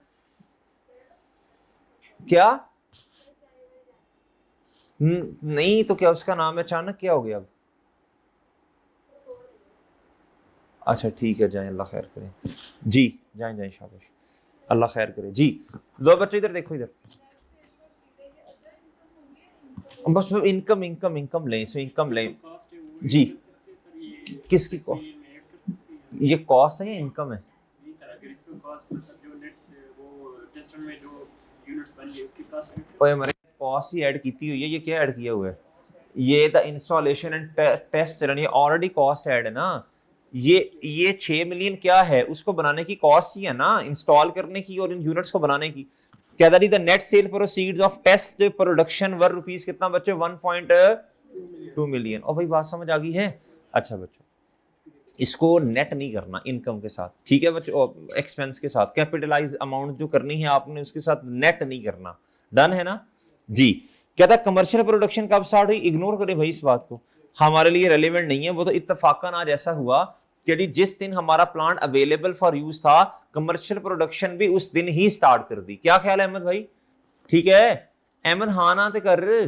क्या? नहीं तो क्या उसका नाम है, अचानक क्या हो गया अब? अच्छा ठीक है, जाएं, अल्लाह खैर करे जी, जाएं जाएं, शाबाश, अल्लाह खैर करे जी। दो बच्चों इधर देखो, इधर बस इनकम इनकम इनकम लें, इसमें इनकम लें जी। किसकी ये कॉस्ट है या इनकम है? कॉस्ट ही ऐड की हुई है, ये क्या ऐड किया हुआ है? ये the installation and test run, ये ऑलरेडी कॉस्ट ऐड है ना। ये 6 मिलियन क्या है, उसको बनाने की कॉस्ट ही है ना, इंस्टॉल करने की और इन यूनिट्स को बनाने की। क्या the net sale proceeds of test production were rupees कितना बच्चों? 1.2 मिलियन। और भाई बात समझ आ गई है? अच्छा बच्चों, इसको नेट नहीं करना इनकम के साथ, ठीक है बच्चों? एक्सपेंस के साथ कैपिटलाइज अमाउंट जो करनी है आपने उसके साथ नेट नहीं करना। डन है ना जी। कहता कमर्शियल प्रोडक्शन कब स्टार्ट हुई? इग्नोर करें भाई इस बात को, हमारे लिए रेलेवेंट नहीं है। वो तो इत्तफाकन आज ऐसा हुआ कि जिस दिन हमारा प्लांट अवेलेबल फॉर यूज था, कमर्शियल प्रोडक्शन भी उस दिन ही स्टार्ट कर दी। क्या ख्याल है अहमद भाई? ठीक है अहमद? हाँ ना तो कर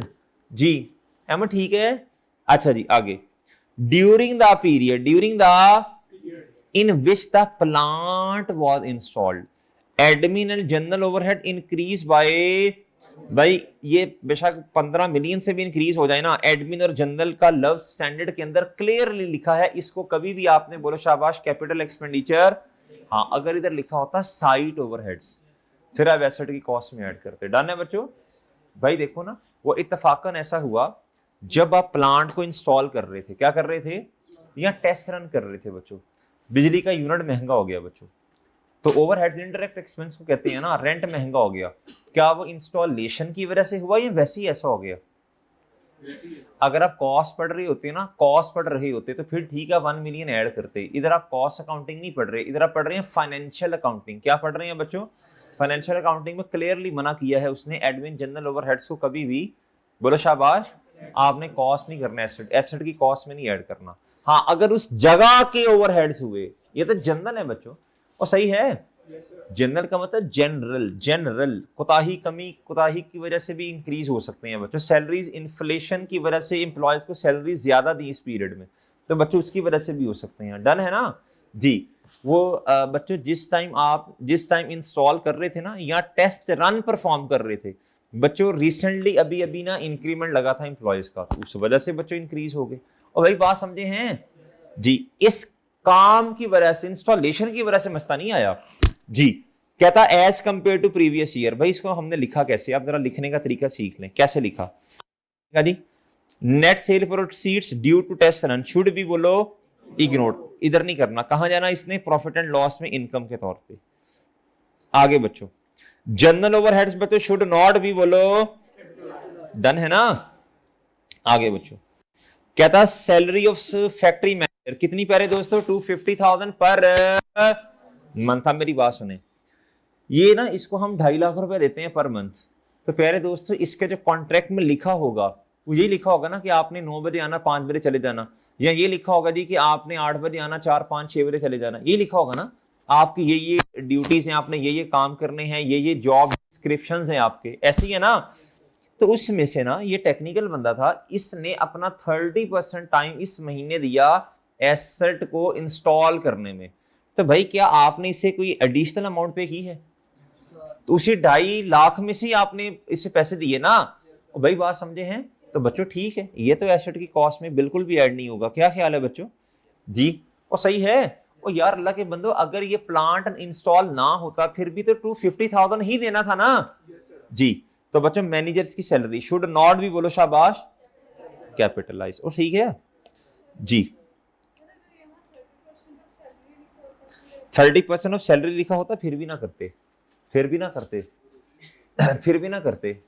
जी, अहमद ठीक है। अच्छा जी, आगे during the period in which the plant was installed, admin and general overhead increase by, भाई ये बेशक 15 मिलियन से भी इंक्रीज हो जाए ना, एडमिन और जनरल का लव स्टैंडर्ड के अंदर क्लियरली लिखा है, इसको कभी भी आपने बोलो शाबाश कैपिटल एक्सपेंडिचर। हाँ, अगर इधर लिखा होता साइट ओवरहेड्स, फिर आप एसेट की कॉस्ट में ऐड करते। डन है बच्चों? भाई देखो ना, वो इत्तफाकन ऐसा हुआ जब आप प्लांट को इंस्टॉल कर रहे थे, क्या कर रहे थे? या टेस्ट रन कर रहे थे बच्चों, बिजली का यूनिट महंगा हो गया बच्चों, तो ओवरहेड्स इंडायरेक्ट एक्सपेंस को कहते हैं ना, रेंट महंगा हो गया। क्या वो इंस्टॉलेशन की वजह से हुआ या वैसे ही ऐसा हो गया? अगर आप कॉस्ट पढ़ रही होती है ना, कॉस्ट पढ़ रहे होते तो फिर ठीक है 1 मिलियन ऐड करते। इधर आप कॉस्ट अकाउंटिंग नहीं पढ़ रहे, इधर आप पढ़ रहे हैं फाइनेंशियल अकाउंटिंग। क्या पढ़ रहे हैं बच्चों? फाइनेंशियल अकाउंटिंग में क्लियरली मना किया है उसने, एडमिन जनरल ओवरहेड्स को कभी भी बोलो शाबाश आपने कॉस्ट नहीं करना, एसेट की कॉस्ट में नहीं ऐड करना। हाँ, अगर उस जगह के ओवरहेड्स हुए, ये तो जनरल है बच्चों, और सही है। जनरल का मतलब जनरल कोताही की वजह से भी इंक्रीज हो सकते हैं बच्चों। सैलरीज इन्फ्लेशन की वजह से एम्प्लॉयज को सैलरी ज्यादा दी इस पीरियड में, तो बच्चों उसकी वजह से भी हो सकते हैं। डन है ना जी। वो बच्चों जिस टाइम इंस्टॉल कर रहे थे ना, या टेस्ट रन परफॉर्म कर रहे थे बच्चों, रिसेंटली अभी ना इंक्रीमेंट लगा था एम्प्लॉयज का, तो उस वजह से बच्चों इंक्रीज हो गए। और भाई बात समझे हैं जी? इस काम की वजह से, इंस्टॉलेशन की वजह से मस्ता नहीं आया जी। कहता as compare to previous year. भाई इसको हमने लिखा कैसे? आप जरा लिखने का तरीका सीख लें, कैसे लिखा जी? Net sale proceeds due to test run should be बोलो इग्नोर्ड, इधर नहीं करना। कहां जाना इसने? प्रॉफिट एंड लॉस में इनकम के तौर पे। आगे बच्चों जनरल ओवरहेड्स बच्चों शुड नॉट बी बोलो, डन है ना? आगे बच्चों कहता सैलरी ऑफ फैक्ट्री मैनेजर कितनी प्यारे दोस्तों, 250,000 पर मंथ। था मेरी बात सुने, ये ना इसको हम 2.5 लाख रुपए देते हैं पर मंथ। तो प्यारे दोस्तों इसके जो कॉन्ट्रैक्ट में लिखा होगा वो यही लिखा होगा ना कि आपने 9 बजे आना, 5 बजे चले जाना, या ये लिखा होगा जी कि आपने 8 बजे आना, 4, 5, 6 बजे चले जाना, ये लिखा होगा ना आपकी ये ड्यूटीज हैं, आपने ये काम करने हैं, ये जॉब डिस्क्रिप्शंस हैं आपके, ऐसी है ना। तो उसमें से ना ये टेक्निकल बंदा था, इसने अपना 30% टाइम इस महीने दिया एसेट को इंस्टॉल करने में। तो भाई क्या आपने इसे कोई एडिशनल अमाउंट पे की है? तो उसी 2.5 लाख में से आपने इसे पैसे दिए ना, भाई बात समझे हैं? तो बच्चों ठीक है, ये तो एसेट की कॉस्ट में बिल्कुल भी ऐड नहीं होगा। क्या ख्याल है बच्चों जी? और सही है। और यार अल्लाह के बंदो, अगर ये प्लांट इंस्टॉल ना होता फिर भी तो 250,000 ही देना था ना जी। तो बच्चों मैनेजर्स की सैलरी शुड नॉट भी, बोलो शाबाश, कैपिटलाइज। और ठीक है जी, 30% ऑफ सैलरी लिखा होता फिर भी ना करते, फिर भी ना करते फिर भी ना करते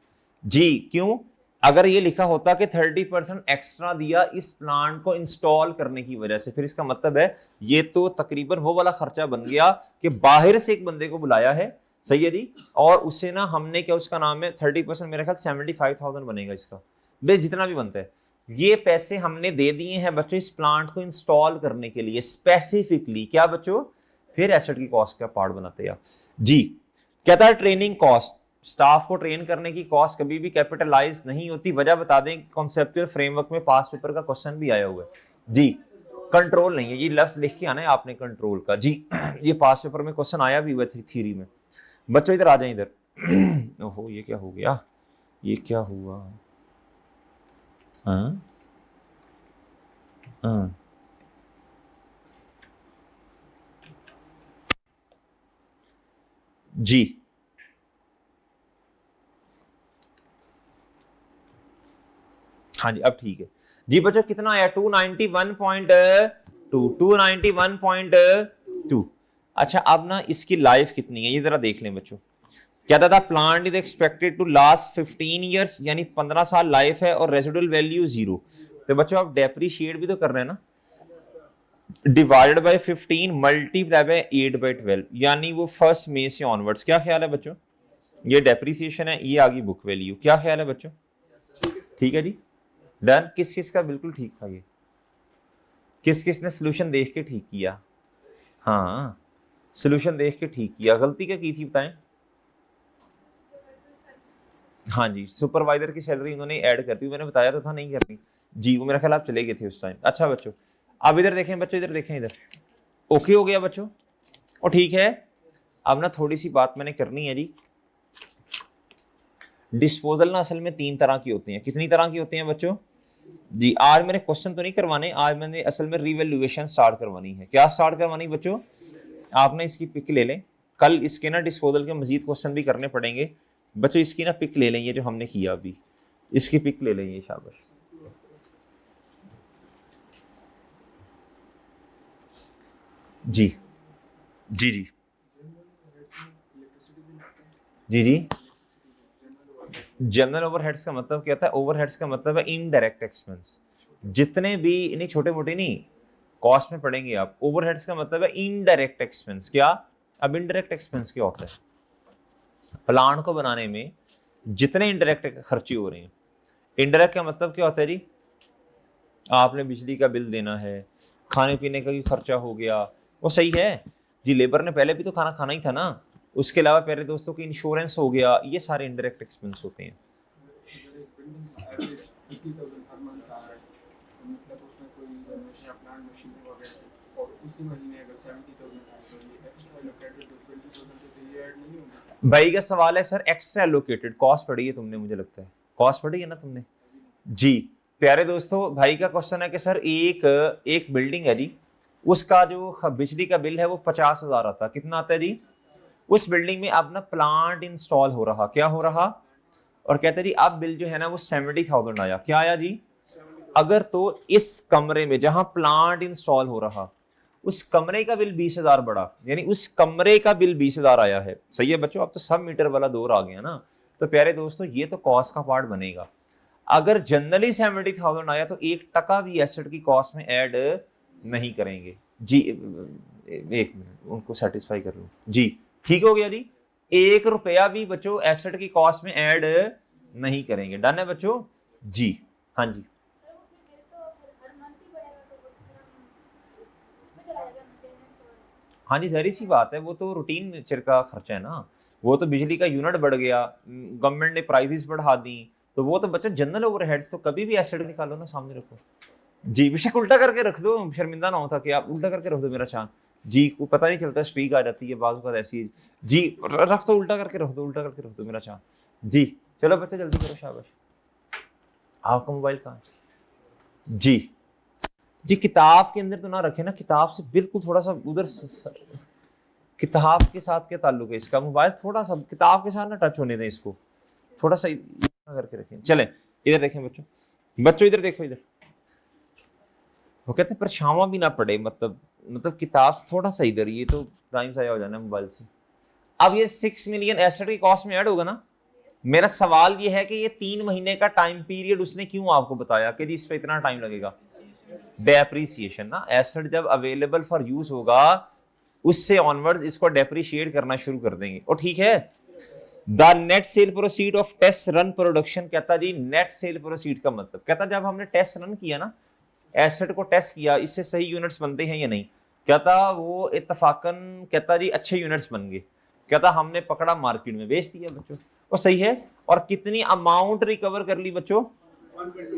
जी। क्यों? अगर ये लिखा होता कि 30% एक्स्ट्रा दिया इस प्लांट को इंस्टॉल करने की वजह से, फिर इसका मतलब है ये तो तकरीबन वो वाला खर्चा बन गया कि बाहर से एक बंदे को बुलाया है, सही है जी, और उससे ना हमने क्या उसका नाम है 30%, मेरा ख्याल 75,000 बनेगा इसका, बेस जितना भी बनता है, ये पैसे हमने दे दिए हैं बच्चों इस प्लांट को इंस्टॉल करने के लिए स्पेसिफिकली। क्या बच्चों? फिर एसेट की कॉस्ट का पार्ट बनाते हैं जी। कहता है ट्रेनिंग कॉस्ट, स्टाफ को ट्रेन करने की कॉस्ट कभी भी कैपिटलाइज नहीं होती। वजह बता दें, कॉन्सेप्चुअल फ्रेमवर्क में पास्ट पेपर का क्वेश्चन भी आया हुआ है जी। कंट्रोल नहीं है, ये लफ्ज लिख के आना है आपने कंट्रोल का जी। ये पास्ट पेपर में क्वेश्चन आया भी हुआ थ्योरी में। बच्चों इधर आ जाए इधर। ओहो ये क्या हो गया, ये क्या हुआ? हाँ हाँ जी हाँ जी, अब ठीक है जी। बच्चों कितना आया? 291.2, 291.2। अच्छा अब ना इसकी लाइफ कितनी है ये जरा देख लें बच्चों। क्या था? Plant is expected to last 15 years, यानी 15 साल लाइफ है, और रेसिडुअल वैल्यू 0। तो बच्चों आप डेप्रीशिएट भी तो कर रहे हैं ना, डिवाइडेड बाय 15 मल्टीप्लाई बाय 8/12, यानी वो 1 मई से ऑनवर्ड्स। क्या ख्याल है बच्चों? ये डेप्रीसिएशन है, ये आ गई बुक वैल्यू। क्या ख्याल है बच्चों? ठीक है जी, डन। किस किस का बिल्कुल ठीक था ये? किस किस ने सोल्यूशन देख के ठीक किया? हाँ सोल्यूशन देख के ठीक किया। गलती क्या की थी बताएं? हाँ जी, सुपरवाइजर की सैलरी उन्होंने ऐड कर दी, मैंने बताया तो था नहीं करनी जी, वो मेरा ख्याल आप चले गए थे उस टाइम। अच्छा बच्चों अब इधर देखें, बच्चों इधर देखें, इधर ओके हो गया बच्चों? और ठीक है, अब ना थोड़ी सी बात मैंने करनी है जी। डिस्पोजल ना असल में 3 तरह की होती हैं। कितनी तरह की होती हैं बच्चों जी? आज मैंने क्वेश्चन तो नहीं करवाने, आज मैंने असल में रिवैल्यूएशन स्टार्ट करवानी है। क्या स्टार्ट करवानी बच्चों? आपने इसकी पिक ले लें, कल इसके ना डिस्पोजल के मजीद क्वेश्चन भी करने पड़ेंगे बच्चों। इसकी ना पिक ले लें, ये जो हमने किया अभी, इसकी पिक ले लें, ये शाबाश जी जी जी जी जी। जनरल ओवरहेड्स का मतलब क्या होता है? ओवरहेड्स का मतलब है इनडायरेक्ट एक्सपेंस, जितने भी नहीं, छोटे मोटे नहीं, कॉस्ट में पढ़ेंगे आप। ओवरहेड्स का मतलब है इनडायरेक्ट एक्सपेंस। क्या? अब इनडायरेक्ट एक्सपेंस क्या होता है? प्लांट को बनाने में जितने इनडायरेक्ट खर्चे हो रहे हैं। इनडायरेक्ट का मतलब क्या होता है जी? आपने बिजली का बिल देना है, खाने पीने का भी खर्चा हो गया, वो सही है जी। लेबर ने पहले भी तो खाना खाना ही था ना, उसके अलावा प्यारे दोस्तों की इंश्योरेंस हो गया, ये सारे इनडायरेक्ट एक्सपेंस होते हैं। भाई का सवाल है सर, एक्स्ट्रा एलोकेटेड कॉस्ट पढ़ी है तुमने? मुझे लगता है कॉस्ट पढ़ी है ना तुमने जी। प्यारे दोस्तों भाई का क्वेश्चन है कि सर एक बिल्डिंग है जी, उसका जो बिजली का बिल है वो 50,000 आता है। कितना आता है जी? उस बिल्डिंग में अब ना प्लांट इंस्टॉल हो रहा, क्या हो रहा, और कहते हैं जी अब बिल जो है ना वो 70,000 आया। क्या आया जी? अगर तो इस कमरे में जहां प्लांट इंस्टॉल हो रहा, उस कमरे का बिल 20,000 बढ़ा, यानी उस कमरे का बिल 20,000 आया है। सही है बच्चों? अब तो सब मीटर वाला दौर आ गया ना। तो प्यारे दोस्तों ये तो कॉस्ट का पार्ट बनेगा। अगर जनरली 70,000 आया तो 1% भी एसेट की कॉस्ट में ऐड नहीं करेंगे जी। एक मिनट उनको सेटिस्फाई कर लो जी, ठीक हो गया जी। 1 रुपया भी बच्चों एसेट की कॉस्ट में ऐड नहीं करेंगे, डन है बच्चों जी। हाँ जी, हाँ जी, सारी सी बात है, वो तो रूटीन नेचर का खर्चा है ना। वो तो बिजली का यूनिट बढ़ गया, गवर्नमेंट ने प्राइसेस बढ़ा दी, तो वो तो बच्चों जनरल ओवरहेड्स, तो कभी भी एसेट निकालो ना, सामने रखो जी। बेशक उल्टा करके रख दो, शर्मिंदा ना होता कि आप उल्टा करके रख दो मेरा चांद जी, को पता नहीं चलता स्ट्रीक आ जाती है बाजू का ऐसी जी। रख दो, उल्टा करके रख दो, उल्टा करके रख दो मेरा चांद जी। चलो बच्चे जल्दी करो, शाबाश। आपका मोबाइल कहाँ जी? जी किताब के अंदर तो ना रखे ना, किताब से बिल्कुल थोड़ा सा उधर किताब के साथ क्या ताल्लुक है इसका? मोबाइल थोड़ा सा किताब के साथ ना टच होने दें इसको, थोड़ा सा करके रखें। चले इधर देखें बच्चों, बच्चों इधर देखो, इधर वो कहते परछावा भी ना पड़े, मतलब किताब से थोड़ा सा इधर, ये तो टाइम सा हो जाना मोबाइल से। अब ये 6 मिलियन एसेट की कॉस्ट में ऐड होगा ना। मेरा सवाल ये है कि ये 3 महीने का टाइम पीरियड उसने क्यों आपको बताया कि जी इस पे इतना टाइम लगेगा? डेप्रीसिएशन ना, एसेट जब अवेलेबल फॉर यूज होगा उससे ऑनवर्ड्स इसको डेप्रिशिएट करना शुरू कर देंगे। और ठीक है, the net sale proceed of test run production, कहता जी नेट सेल प्रोसीड का मतलब कहता जब हमने टेस्ट रन किया ना, एसेट को टेस्ट किया, इससे सही यूनिट्स बनते हैं या नहीं, कहता वो इत्तफाकन कहता जी अच्छे यूनिट्स बन गए, कहता हमने पकड़ा मार्केट में बेच दिया बच्चों। और सही है, और कितनी अमाउंट रिकवर कर ली बच्चों?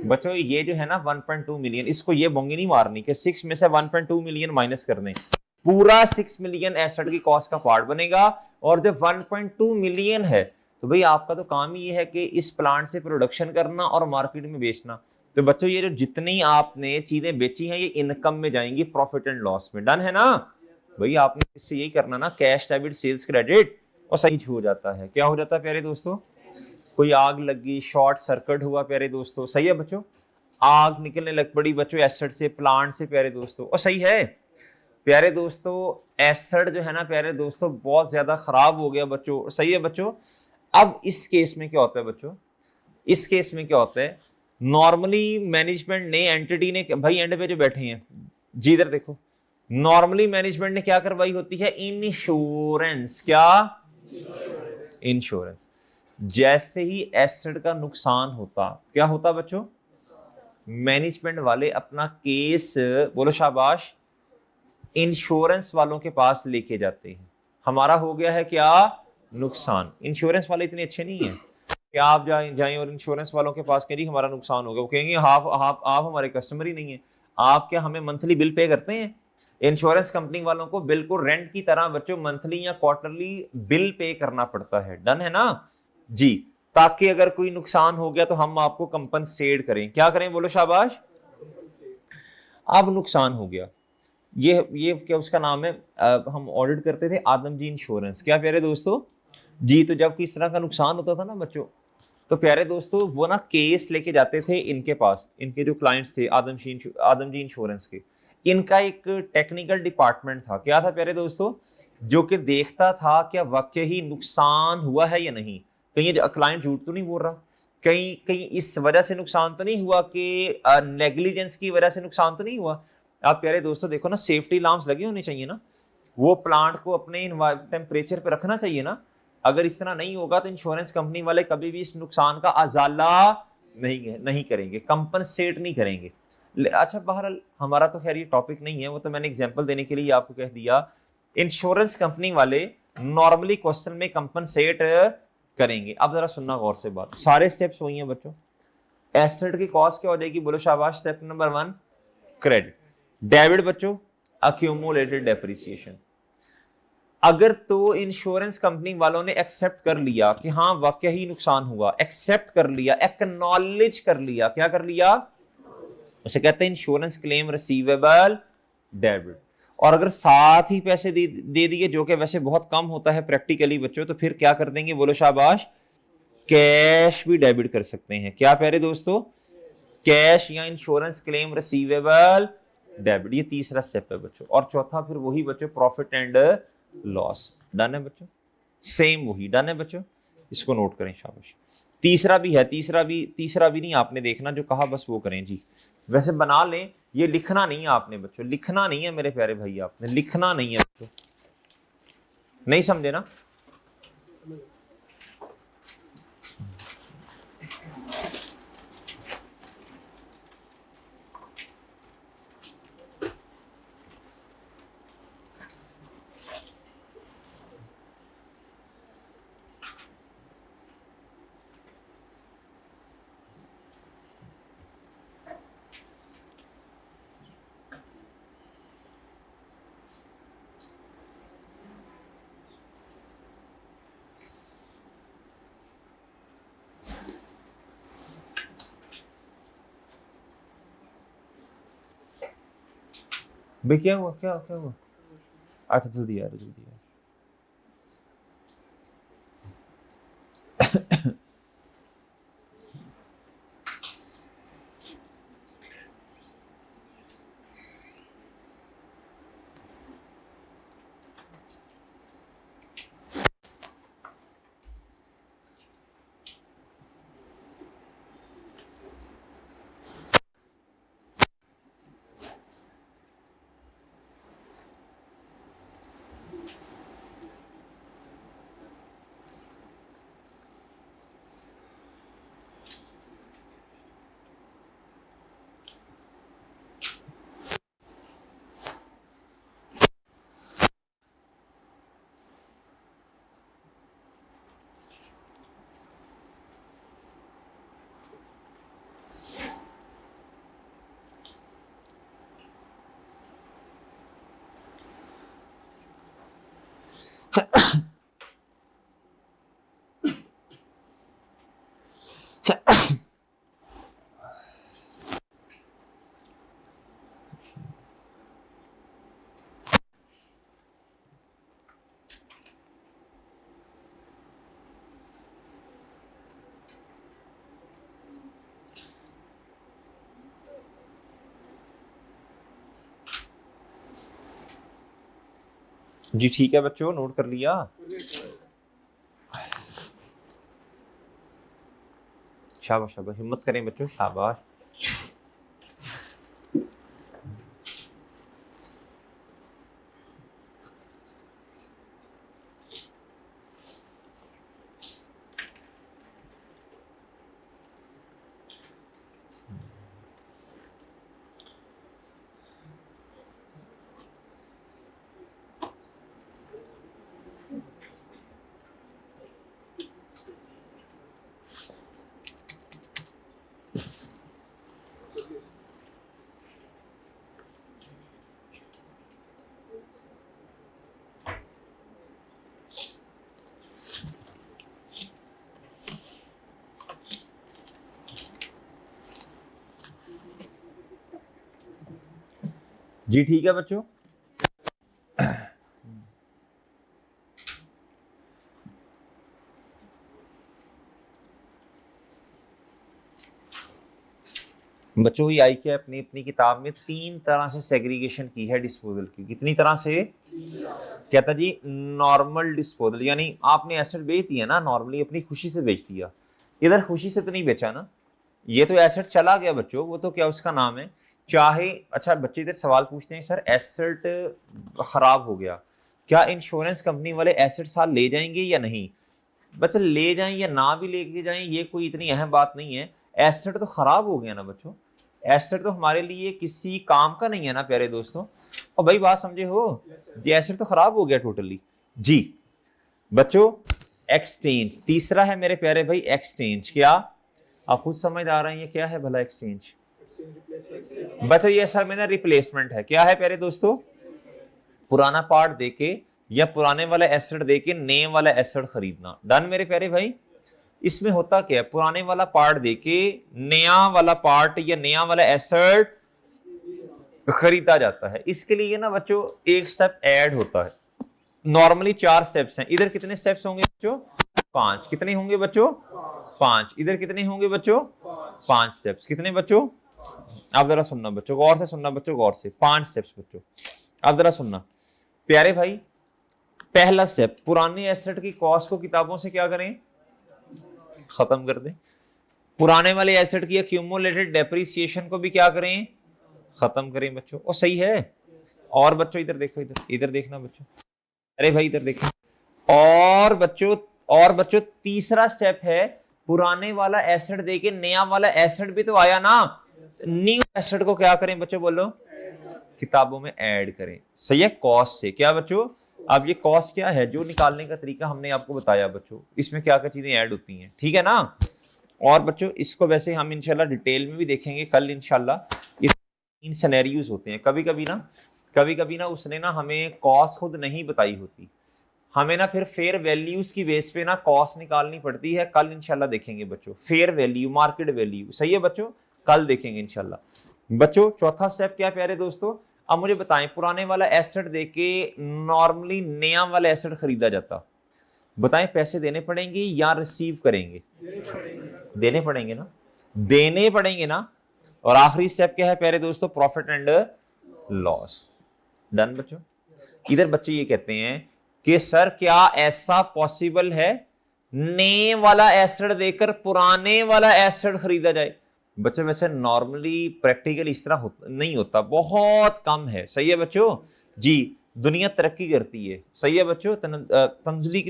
बच्चों ये जो है ना 1.2 मिलियन, इसको ये बोंगी नहीं मारनी कि 6 में से 1.2 मिलियन माइनस कर दें, पूरा 6 मिलियन एसेट की कॉस्ट का पार्ट बनेगा। और जो 1.2 मिलियन है, तो भाई आपका तो काम ही ये है कि इस प्लांट से प्रोडक्शन करना और मार्केट में बेचना। तो बच्चों ये जो जितनी आपने चीजें बेची हैं ये इनकम में जाएंगी, प्रॉफिट एंड लॉस में, डन है ना भाई? आपने इससे यही करना ना, कैश डेबिट सेल्स क्रेडिट, और सही हो जाता है। क्या हो जाता है प्यारे दोस्तों? कोई आग लगी, शॉर्ट सर्किट हुआ प्यारे दोस्तों, सही है बच्चों, आग निकलने लग पड़ी बच्चों एसिड से, प्लांट से प्यारे दोस्तों, और सही है प्यारे दोस्तों, एसिड जो है ना प्यारे दोस्तों बहुत ज्यादा खराब हो गया बच्चों, सही है बच्चों। अब इस केस में क्या होता है बच्चों? इस केस में क्या होता है, नॉर्मली मैनेजमेंट ने, एंटिटी ने, भाई एंड पे जो बैठे हैं जी इधर देखो, नॉर्मली मैनेजमेंट ने क्या करवाई होती है? इंश्योरेंस। क्या? इंश्योरेंस। जैसे ही एसेट का नुकसान होता, क्या होता बच्चों? मैनेजमेंट वाले अपना केस, बोलो शाबाश, इंश्योरेंस वालों के पास लेके जाते हैं। हमारा हो गया है क्या? नुकसान। इंश्योरेंस वाले इतने अच्छे नहीं है कि आप जाएं और इंश्योरेंस वालों के पास कहें हमारा नुकसान हो गया, वो कहेंगे आप हमारे कस्टमर ही नहीं है, आप क्या हमें मंथली बिल पे करते हैं? इंश्योरेंस कंपनी वालों को बिल्कुल रेंट की तरह बच्चों मंथली या क्वार्टरली बिल पे करना पड़ता है, डन है ना जी, ताकि अगर कोई नुकसान हो गया तो हम आपको कंपनसेट करें। क्या करें? बोलो शाबाश। अब नुकसान हो गया, ये क्या उसका नाम है, हम ऑडिट करते थे आदम जी इंश्योरेंस, क्या प्यारे दोस्तों जी। तो जब किस तरह का नुकसान होता था ना बच्चों, तो प्यारे दोस्तों वो ना केस लेके जाते थे इनके पास, इनके जो क्लाइंट्स थे आदम जी इंश्योरेंस के, इनका एक टेक्निकल डिपार्टमेंट था। क्या था प्यारे दोस्तों? जो कि देखता था क्या वाकई ही नुकसान हुआ है या नहीं, कहीं क्लाइंट झूठ तो नहीं बोल रहा, कहीं कहीं इस वजह से नुकसान तो नहीं हुआ कि नेग्लिजेंस की वजह से नुकसान तो नहीं हुआ। आप प्यारे दोस्तों देखो ना, सेफ्टी अलार्म्स लगे होने चाहिए ना, वो प्लांट को अपने टेम्परेचर पे रखना चाहिए ना। अगर इस तरह नहीं होगा तो इंश्योरेंस कंपनी वाले कभी भी इस नुकसान का अजाला नहीं करेंगे, कंपनसेट नहीं करेंगे। अच्छा बहरहाल हमारा तो खैर ये टॉपिक नहीं है, वो तो मैंने एग्जांपल देने के लिए आपको कह दिया। इंश्योरेंस कंपनी वाले नॉर्मली क्वेश्चन में कंपनसेट करेंगे। अब जरा सुनना गौर से बात, सारे स्टेप्स वही हैं बच्चों। एसेट की कॉस्ट क्या हो जाएगी? बोलो शाबाश। स्टेप नंबर 1 क्रेडिट, डेबिट बच्चों अक्यूमुलेटेड डेप्रिसिएशन। अगर तो इंश्योरेंस कंपनी वालों ने एक्सेप्ट कर लिया कि हाँ वाकई ही नुकसान हुआ, एक्सेप्ट कर लिया, एक्नॉलेज कर लिया, क्या कर लिया? उसे कहते हैं इंश्योरेंस क्लेम रिसीवेबल डेबिट। और अगर साथ ही पैसे दे दिए, जो कि वैसे बहुत कम होता है प्रैक्टिकली बच्चों, तो फिर क्या कर देंगे? बोलो शाबाश, कैश भी डेबिट कर सकते हैं। क्या प्यारे दोस्तों? कैश या इंश्योरेंस क्लेम रिसीवेबल डेबिट, ये तीसरा स्टेप है बच्चों। और चौथा फिर वही बच्चों, प्रॉफिट एंड लॉस, डन है बच्चों, सेम वही, डन है बच्चों, इसको नोट करें शाबाश। तीसरा भी है, तीसरा भी नहीं आपने देखना, जो कहा बस वो करें जी। वैसे बना लें, ये लिखना नहीं है आपने बच्चों, लिखना नहीं है मेरे प्यारे भाई, आपने लिखना नहीं है बच्चों, नहीं समझे ना। भाई क्या हुआ, क्या हुआ? अच्छा जल्दी आ रहा, जल्दी आ रहा। जी ठीक है बच्चों, नोट कर लिया। शाबाश शाबाश, हिम्मत करें बच्चों, शाबाश। जी ठीक है बच्चों। बच्चों ही आई के अपनी अपनी किताब में 3 तरह से सेग्रीगेशन की है डिस्पोजल की। कितनी तरह से? कहता जी नॉर्मल डिस्पोजल, यानी आपने एसेट बेच दिया ना, नॉर्मली अपनी खुशी से बेच दिया। इधर खुशी से तो नहीं बेचा ना, ये तो एसेट चला गया बच्चों, वो तो क्या उसका नाम है, चाहे। अच्छा बच्चे इधर सवाल पूछते हैं, सर एसेट खराब हो गया, क्या इंश्योरेंस कंपनी वाले एसेट साथ ले जाएंगे या नहीं? बच्चे ले जाएं या ना भी लेके जाएं, ये कोई इतनी अहम बात नहीं है। एसेट तो खराब हो गया ना बच्चों, एसेट तो हमारे लिए किसी काम का नहीं है ना प्यारे दोस्तों। और भाई बात समझे हो, जी एसेट तो खराब हो गया टोटली जी। बच्चों एक्सचेंज तीसरा है मेरे प्यारे भाई, एक्सचेंज। क्या आप खुद समझ आ रहे हैं ये क्या है भला एक्सचेंज? बच्चों ये सर मेरा रिप्लेसमेंट है। क्या है प्यारे दोस्तों? पुराना पार्ट देके या पुराने वाला एसेट देके नए वाला एसेट खरीदना। डन मेरे प्यारे भाई। इसमें होता क्या है, पुराने वाला पार्ट देके नया वाला पार्ट या नया वाला एसेट खरीदा जाता है। इसके लिए ना बच्चों एक स्टेप ऐड होता है। नॉर्मली 4 स्टेप्स हैं, इधर कितने स्टेप्स होंगे बच्चों? 5। कितने होंगे बच्चों? 5। इधर कितने होंगे बच्चों? 5 स्टेप्स। कितने बच्चों? आप जरा सुनना बच्चों, गौर से सुनना बच्चों, गौर से। 5 स्टेप्स बच्चों, आप जरा सुनना प्यारे भाई। पहला स्टेप, पुराने एसेट की कॉस्ट को किताबों से क्या करें? खत्म कर दें। पुराने वाले एसेट की एक्यूमुलेटेड डेप्रिसिएशन को भी क्या करें, खत्म करें बच्चों। और सही है। और बच्चों इधर देखो, इधर देखना बच्चों, अरे भाई इधर देखो। और बच्चों तीसरा स्टेप है, पुराने वाला एसेट देके नया वाला एसेट भी तो आया ना, न्यू एसेट को क्या करें बच्चों, बोलो, किताबों में ऐड करें। सही है, कॉस्ट से। क्या बच्चों, अब ये कॉस्ट क्या है, जो निकालने का तरीका हमने आपको बताया बच्चों, इसमें क्या क्या चीजें ऐड होती हैं, ठीक है ना। और बच्चों इसको वैसे हम इंशाल्लाह डिटेल में भी देखेंगे कल इंशाल्लाह। इस 3 सिनेरियोज होते हैं। कभी कभी ना उसने ना हमें कॉस्ट खुद नहीं बताई होती, हमें ना फिर फेयर वैल्यूज की बेस पे ना कॉस्ट निकालनी पड़ती है। कल इंशाल्लाह देखेंगे बच्चों फेयर वैल्यू, मार्केट वैल्यू। सही है बच्चों, कल देखेंगे इंशाल्लाह। बच्चों चौथा स्टेप क्या प्यारे दोस्तों, अब मुझे बताएं, पुराने वाला एसेट देके नॉर्मली नया वाला एसेट खरीदा जाता, बताएं पैसे देने पड़ेंगे या रिसीव करेंगे, देने पड़ेंगे ना, देने पड़ेंगे ना। और आखिरी स्टेप क्या है प्यारे दोस्तों, प्रॉफिट एंड लॉस। डन बच्चों। इधर बच्चे ये कहते हैं कि सर क्या ऐसा पॉसिबल है नए वाला एसेट देकर पुराने वाला एसेट खरीदा जाए। बच्चों वैसे नॉर्मली प्रैक्टिकल इस तरह नहीं होता, बहुत कम है। सही है बच्चों जी, दुनिया तरक्की करती है। सही है बच्चों, तंजली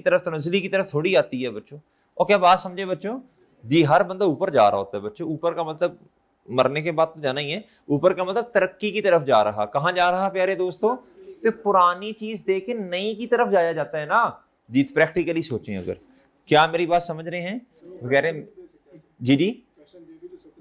की तरफ थोड़ी आती है बच्चों। और क्या बात समझे बच्चों जी, हर बंदा ऊपर जा रहा होता है बच्चों। ऊपर का मतलब मरने के बाद तो जाना ही है, ऊपर का मतलब तरक्की की तरफ जा रहा। कहां जा रहा प्यारे दोस्तों, तो पुरानी चीज देके नई की तरफ जाया जाता है ना जी। प्रैक्टिकली सोचें अगर, क्या मेरी बात समझ रहे हैं वगैरह जी जी।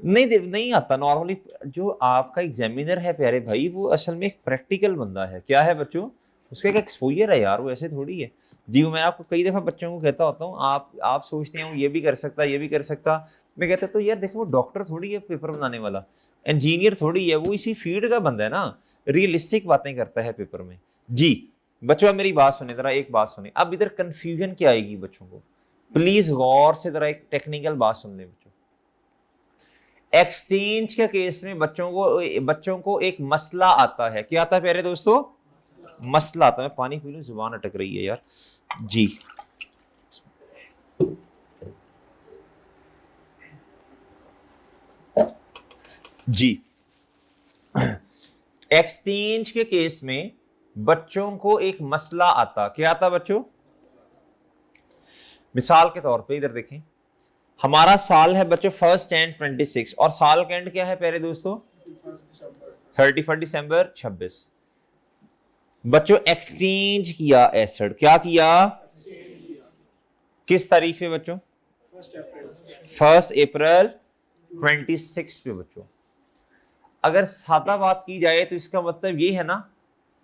नहीं आता नॉर्मली। जो आपका एग्जामिनर है प्यारे भाई, वो असल में एक प्रैक्टिकल बंदा है। क्या है बच्चों, उसका एक एक्सपोजर है यार, वो ऐसे थोड़ी है जी। मैं आपको कई दफा बच्चों को कहता होता हूँ, आप सोचते हैं वो ये भी कर सकता, ये भी कर सकता। मैं कहता तो यार देखो, वो डॉक्टर थोड़ी है पेपर बनाने वाला, इंजीनियर थोड़ी है, वो इसी फील्ड का बंदा है ना, रियलिस्टिक बातें करता है पेपर में जी। बच्चों अब मेरी बात सुने जरा, एक बात सुने। अब इधर कंफ्यूजन क्या आएगी बच्चों को, प्लीज गौर से जरा एक टेक्निकल बात सुन ले बच्चों। एक्सचेंज के केस में बच्चों को एक मसला आता है। क्या आता है प्यारे दोस्तों, मसला आता है। मैं पानी पी लूं, जुबान अटक रही है यार जी। जी एक्सचेंज के केस में बच्चों को एक मसला आता, क्या आता बच्चों। मिसाल के तौर पे इधर देखें, हमारा साल है बच्चों 1 एंड 26, और साल का एंड क्या है प्यारे दोस्तों, 31 दिसंबर 26। बच्चों एक्सचेंज किया एसेट, क्या किया, किस तारीख पे बच्चों, 1 अप्रैल 26 पे बच्चों। अगर सादा बात की जाए तो इसका मतलब ये है ना,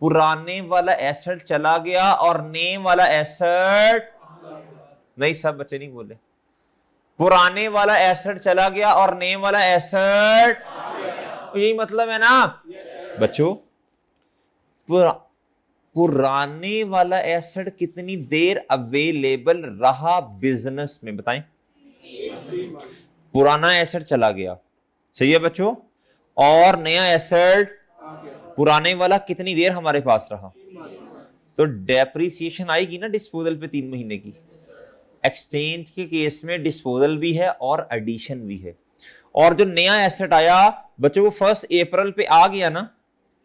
पुराने वाला एसेट चला गया और नए वाला एसेट, नहीं सब बच्चे नहीं बोले, पुराने वाला एसेट चला गया और नए वाला एसेट, यही मतलब है ना बच्चों। पुराने वाला एसेट कितनी देर अवेलेबल रहा बिजनेस में, बताएं। पुराना एसेट चला गया, सही है बच्चों, और नया एसेट पुराने वाला कितनी देर हमारे पास रहा, तो डेप्रिसिएशन आएगी ना डिस्पोजल पे 3 महीने की। एक्सचेंज के केस में डिस्पोजल भी है और एडिशन भी है। और जो नया एसेट आया बच्चों, वो 1 अप्रैल पे आ गया ना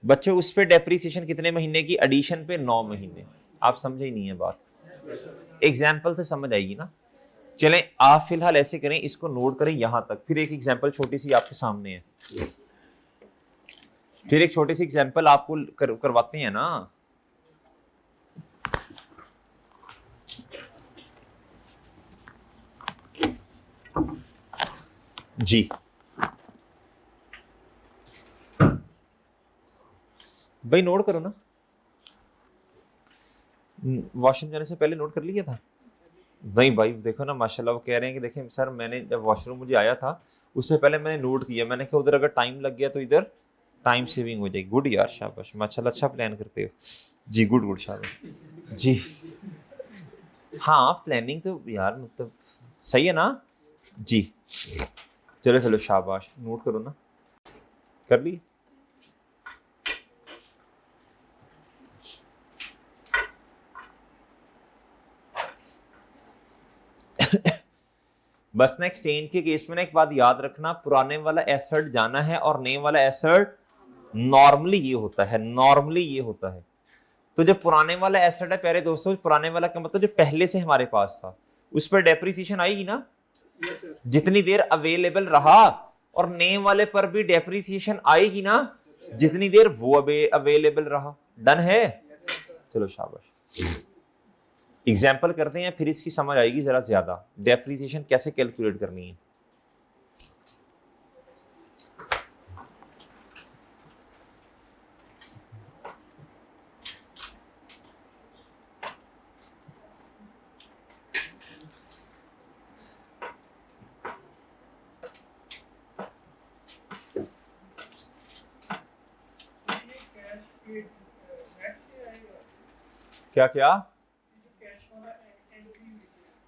बच्चों, उस पे डेप्रिसिएशन कितने महीने की, एडिशन पे 9 महीने। आप समझे ही नहीं है बात, एग्जाम्पल से समझ आएगी ना। चलें आप फिलहाल ऐसे करें, इसको नोट करें यहां तक, फिर एक एग्जाम्पल छोटी सी आपके सामने है, फिर एक छोटी सी एग्जाम्पल आपको करवाते हैं ना जी। भाई नोट करो ना, वॉशरूम जाने से पहले नोट कर लिया था। नहीं भाई देखो ना, माशाल्लाह वो कह रहे हैं कि देखें सर, मैंने जब वॉशरूम मुझे आया था उससे पहले मैंने नोट किया, मैंने कहा उधर अगर टाइम लग गया तो इधर टाइम सेविंग हो जाएगी। गुड यार, शाबाश, माशाल्लाह, अच्छा प्लान करते हो जी, गुड गुड, शाबाश जी। हाँ प्लानिंग तो यार मतलब सही है ना जी। चलो चलो शाबाश, नोट करो ना, कर ली। बस ना एक्सचेंज के केस में ना एक बात याद रखना, पुराने वाला एसेट जाना है और नए वाला एसेट नॉर्मली ये होता है, नॉर्मली ये होता है। तो जो पुराने वाला एसेट है प्यारे दोस्तों, पुराने वाला का मतलब जो पहले से हमारे पास था उस पर डेप्रिसिएशन आएगी ना, जितनी देर अवेलेबल रहा, और नए वाले पर भी डेप्रिसिएशन आएगी ना जितनी देर वो अवेलेबल रहा। डन है? चलो शाबाश। एग्जाम्पल करते हैं फिर इसकी समझ आएगी जरा ज्यादा, डेप्रिसिएशन कैसे कैलकुलेट करनी है। क्या क्या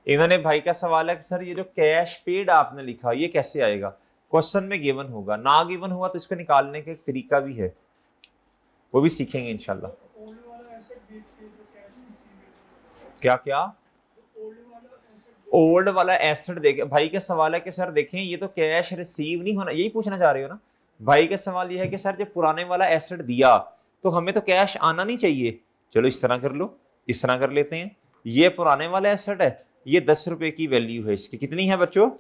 इन्होंने भाई का सवाल है कि सर ये जो कैश पेड आपने लिखा ये कैसे आएगा? क्वेश्चन में गिवन होगा, ना गिवन हुआ तो इसको निकालने का एक तरीका भी है, वो भी सीखेंगे इंशाल्लाह। क्या क्या ओल्ड वाला एसेट देखे, भाई का सवाल है कि सर देखें ये तो कैश रिसीव नहीं होना, यही पूछना चाह रहे हो ना? भाई का सवाल ये है कि सर जब पुराने वाला एसेट दिया तो हमें तो कैश आना नहीं चाहिए। चलो इस तरह कर लो, इस तरह कर लेते हैं। ये पुराने वाला एसेट है, ये 10 रुपए की वैल्यू है इसकी, कितनी है बच्चों?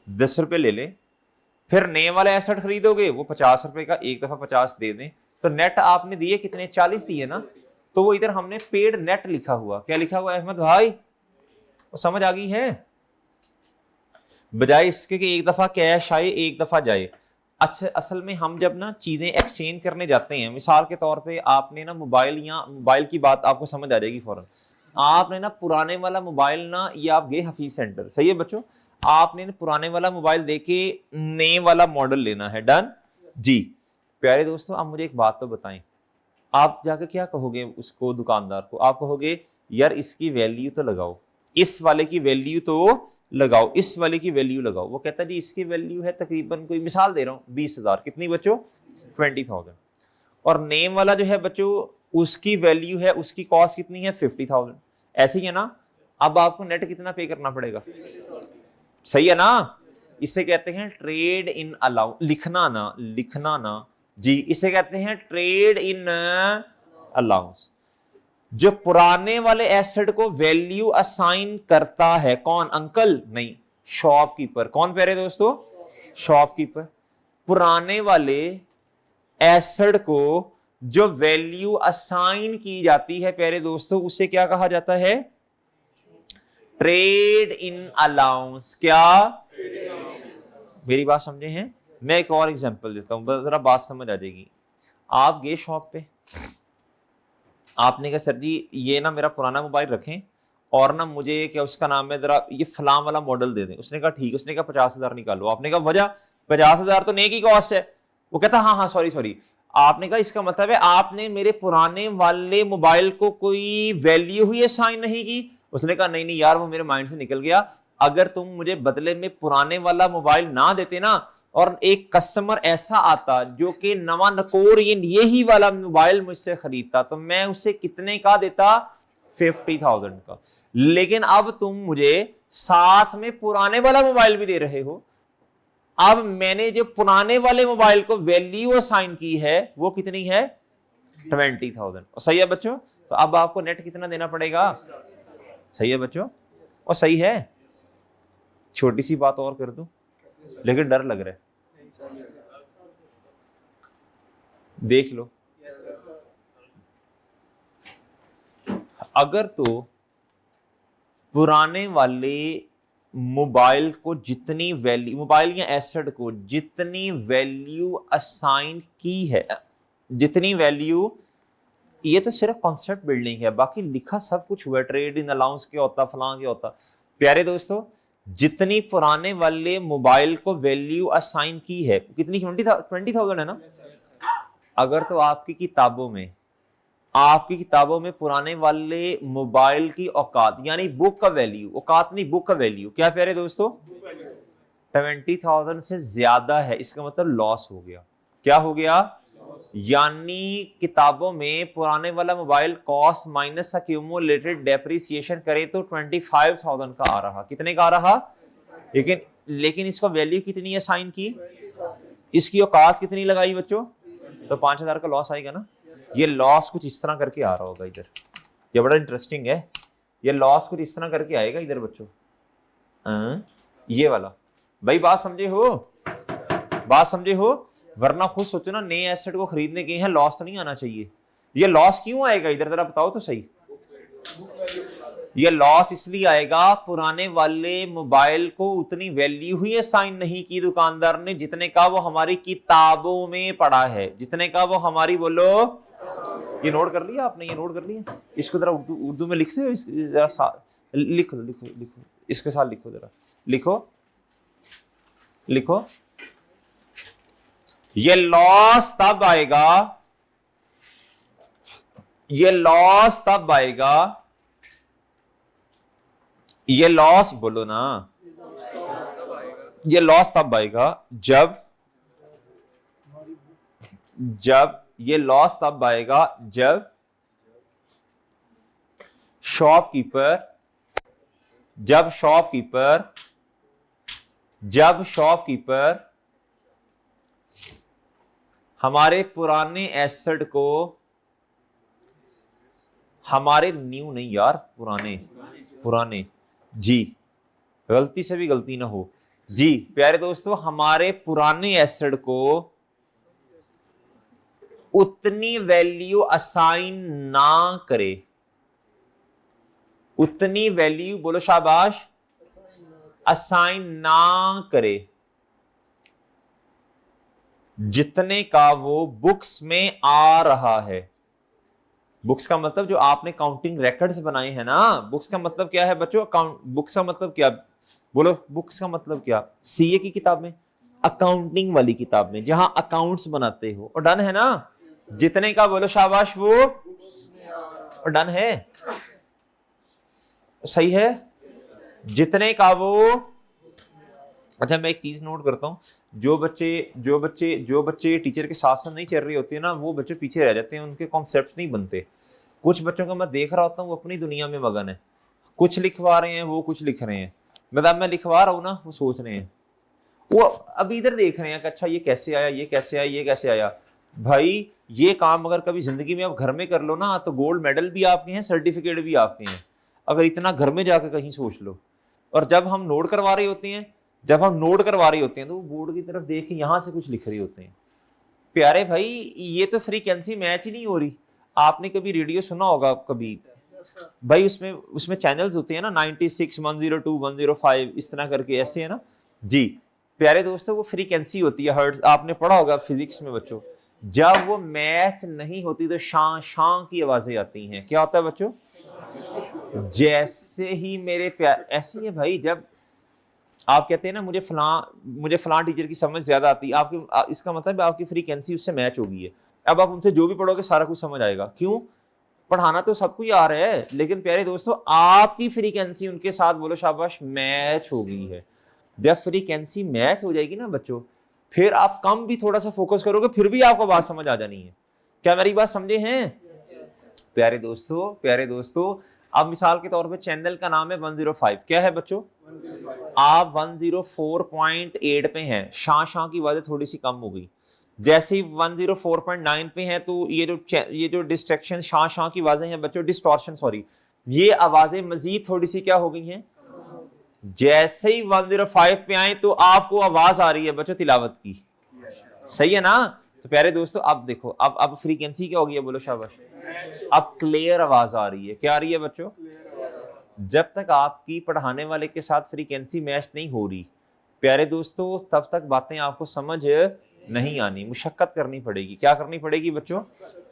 10 रुपए ले लें। फिर नए वाला एसेट खरीदोगे वो 50 रुपए का, एक दफा 50 दे दें, तो नेट आपने दिए कितने? 40 दिए ना। तो वो इधर हमने पेड नेट लिखा हुआ, क्या लिखा हुआ अहमद भाई? वो समझ आ गई है? बजाय इसके कि एक दफा कैश आए एक दफा जाए। अच्छा असल में हम जब ना चीजें एक्सचेंज करने जाते हैं, मिसाल के तौर पे आपने ना मोबाइल, या मोबाइल की बात आपको समझ आ जाएगी फौरन, आपने ना पुराने वाला मोबाइल ना, ये आप गए हफीज सेंटर, सही है बच्चों, आपने पुराने वाला मोबाइल देके नए वाला मॉडल लेना है। डन जी। प्यारे दोस्तों आप मुझे एक बात तो बताएं, आप जाकर क्या कहोगे उसको, दुकानदार को? आप कहोगे यार इसकी वैल्यू तो लगाओ, इस वाले की वैल्यू तो लगाओ, इस वाले की वैल्यू लगाओ। वो कहता है जी इसकी वैल्यू है तकरीबन, कोई मिसाल दे रहा हूं, 20,000। कितनी बच्चों? 20,000। और नेम वाला जो है बच्चों उसकी वैल्यू है, उसकी कॉस्ट कितनी है? 50,000। ऐसे ही है ना? अब आपको नेट कितना पे करना पड़ेगा? सही है ना? इसे कहते हैं ट्रेड इन अलाउ, लिखना ना, लिखना ना जी, इसे कहते हैं ट्रेड इन अलाउंस। जो पुराने वाले एसेट को वैल्यू असाइन करता है कौन? अंकल नहीं, शॉपकीपर। कौन प्यारे दोस्तों? शॉपकीपर। पुराने वाले एसेट को जो वैल्यू असाइन की जाती है प्यारे दोस्तों उसे क्या कहा जाता है? Trade in allowance. क्या? मेरी बात समझे हैं? मैं एक और एग्जांपल देता हूं, जरा बात समझ आ जाएगी। आप गए शॉप पे, आपने कहा सर जी ये ना मेरा पुराना मोबाइल रखें और ना मुझे क्या उसका नाम है जरा ये फलां वाला मॉडल दे दें। उसने कहा ठीक है। उसने कहा 50,000 निकालो। आपने कहा वजह? 50,000 तो नए की कॉस्ट है। वो कहता हाँ हाँ सॉरी सॉरी। आपने कहा इसका मतलब है आपने मेरे पुराने वाले मोबाइल को कोई वैल्यू ही असाइन नहीं की। उसने कहा नहीं नहीं यार वो मेरे माइंड से निकल गया, अगर तुम मुझे बदले में पुराने वाला मोबाइल ना देते ना और एक कस्टमर ऐसा आता जो कि नवा नकोर यही वाला मोबाइल मुझसे खरीदता तो मैं उसे कितने का देता? 50,000 का। लेकिन अब तुम मुझे साथ में पुराने वाला मोबाइल भी दे रहे हो। अब मैंने जो पुराने वाले मोबाइल को वैल्यू असाइन की है वो कितनी है? 20,000। सही है बच्चों? तो अब आपको नेट कितना देना पड़ेगा? सही है बच्चों? और सही है? छोटी सी बात और कर दूं, लेकिन डर लग रहा है, देख लो। अगर तो पुराने वाले मोबाइल को जितनी वैल्यू, मोबाइल या एसेट को जितनी वैल्यू असाइन की है, जितनी वैल्यू, ये तो सिर्फ कॉन्सेप्ट बिल्डिंग है, बाकी लिखा सब कुछ हुआ, ट्रेड इन अलाउंस क्या होता, फलां क्या होता। प्यारे दोस्तों जितनी पुराने वाले मोबाइल को वैल्यू असाइन की है कितनी? 20,000 है ना? अगर तो आपकी किताबों में पुराने वाले मोबाइल की औकात यानी बुक का वैल्यू, औकात नहीं बुक का वैल्यू, क्या प्यारे दोस्तों 20,000 से ज्यादा है, इसका मतलब लॉस हो गया। क्या हो गया? यानी किताबों में पुराने वाला mobile cost minus accumulated depreciation करे तो 25,000 का आ रहा। कितने का आ रहा? लेकिन लेकिन इसको वैल्यू कितनी है साइन की, इसकी औकात कितनी लगाई बच्चों, तो 5,000 का लॉस आएगा ना। ये लॉस कुछ इस तरह करके आ रहा होगा इधर, ये बड़ा इंटरेस्टिंग है, ये लॉस कुछ इस तरह करके आएगा इधर बच्चों, ये वाला। भाई बात समझे हो, बात समझे हो, वरना खुद सोचो ना, नए एसेट को खरीदने के हैं, लॉस तो नहीं आना चाहिए। ये लॉस क्यों आएगा इधर जरा बताओ तो सही। ये लॉस इसलिए आएगा, पुराने वाले मोबाइल को उतनी वैल्यू ही असाइन नहीं की दुकानदार ने जितने का वो हमारी किताबों में पड़ा है, जितने का वो हमारी, बोलो। ये नोट कर लिया आपने, ये नोट कर लिया, इसको जरा उर्दू में लिखते हो, लिखो लिखो लिखो, इसके साथ लिखो जरा, लिखो लिखो। ये लॉस तब आएगा, ये लॉस तब आएगा, ये लॉस बोलो ना, ये लॉस तब आएगा जब ये लॉस तब आएगा जब शॉपकीपर हमारे पुराने एसेट को, हमारे न्यू नहीं यार, पुराने जी, गलती से भी गलती ना हो जी प्यारे दोस्तों, हमारे पुराने एसेट को उतनी वैल्यू असाइन ना करे, उतनी वैल्यू, बोलो शाबाश, असाइन ना करे जितने का वो बुक्स में आ रहा है। बुक्स का मतलब जो आपने काउंटिंग रिकॉर्ड्स बनाए हैं ना, बुक्स का मतलब क्या है बच्चों, अकाउंट, बुक्स का मतलब क्या, बोलो बुक्स का मतलब क्या, सीए की किताब में, अकाउंटिंग वाली किताब में जहां अकाउंट्स बनाते हो, और डन है ना, जितने का, बोलो शाबाश, वो और डन है, सही है, जितने का वो। अच्छा मैं एक चीज नोट करता हूँ, जो बच्चे टीचर के साथ साथ नहीं चल रही होती है ना, वो बच्चे पीछे रह जाते हैं, उनके कॉन्सेप्ट नहीं बनते। कुछ बच्चों का मैं देख रहा होता हूँ, वो अपनी दुनिया में मगन है, कुछ लिखवा रहे हैं, वो कुछ लिख रहे हैं, मतलब मैं लिखवा रहा हूँ ना, वो सोच रहे हैं, वो अभी इधर देख रहे हैं कि अच्छा ये कैसे आया, ये कैसे आया, ये कैसे आया। भाई ये काम अगर कभी जिंदगी में आप घर में कर लो ना, तो गोल्ड मेडल भी आपके हैं, सर्टिफिकेट भी आपके हैं, अगर इतना घर में जाकर कहीं सोच लो। और जब हम नोट करवा रहे होते हैं, तो वो बोर्ड की तरफ देख के यहां से कुछ लिख रहे होते हैं। प्यारे भाई ये तो फ्रीक्वेंसी मैच ही नहीं हो रही। आपने कभी रेडियो सुना होगा कभी, भाई उसमें चैनल्स होते हैं ना, 96, 102, 105 इस तरह करके, ऐसे है ना जी प्यारे दोस्तों, वो फ्रीक्वेंसी होती है हर्ट्ज, आपने पढ़ा होगा फिजिक्स में बच्चों। जब वो मैच नहीं होती तो शां शां की आवाजें आती हैं। क्या होता है बच्चों, जैसे ही मेरे प्यार, ऐसी है भाई, जब आप कहते हैं ना मुझे फलां टीचर की समझ ज्यादा आती है, आपकी, इसका मतलब आपकी फ्रीक्वेंसी उससे मैच हो गई है। अब आप उनसे जो भी पढ़ोगे सारा कुछ समझ आएगा। क्यों, पढ़ाना तो सबको ही आ रहा है, लेकिन प्यारे दोस्तों आपकी फ्रीक्वेंसी उनके साथ, बोलो शाबाश, मैच हो गई है। जब फ्रीक्वेंसी मैच हो जाएगी ना बच्चों, फिर आप कम भी थोड़ा सा फोकस करोगे, फिर भी आपको बात समझ आ जानी है। क्या मेरी बात समझे हैं प्यारे दोस्तों। अब मिसाल के तौर पे चैनल का नाम है 105, क्या है बच्चों, आप 104.8 पे हैं, शां की आवाजें थोड़ी सी कम हो गई। जैसे ही 104.9 पे है, तो ये जो डिस्ट्रैक्शन, शां की आवाजें हैं बच्चों, डिस्टॉर्शन सॉरी, ये आवाजें मजीद थोड़ी सी क्या हो गई हैं। जैसे ही 105 पे आए तो आपको आवाज आ रही है बच्चों तिलावत की, सही है ना। तो प्यारे दोस्तों अब देखो, अब फ्रीक्वेंसी क्या हो गई है, बोलो शाबाश, अब क्लियर आवाज आ रही है। क्या आ रही है बच्चों, जब तक आपकी पढ़ाने वाले के साथ फ्रीक्वेंसी मैच नहीं हो रही प्यारे दोस्तों, तब तक बातें आपको समझ नहीं आनी, मुशक्कत करनी पड़ेगी। क्या करनी पड़ेगी बच्चों,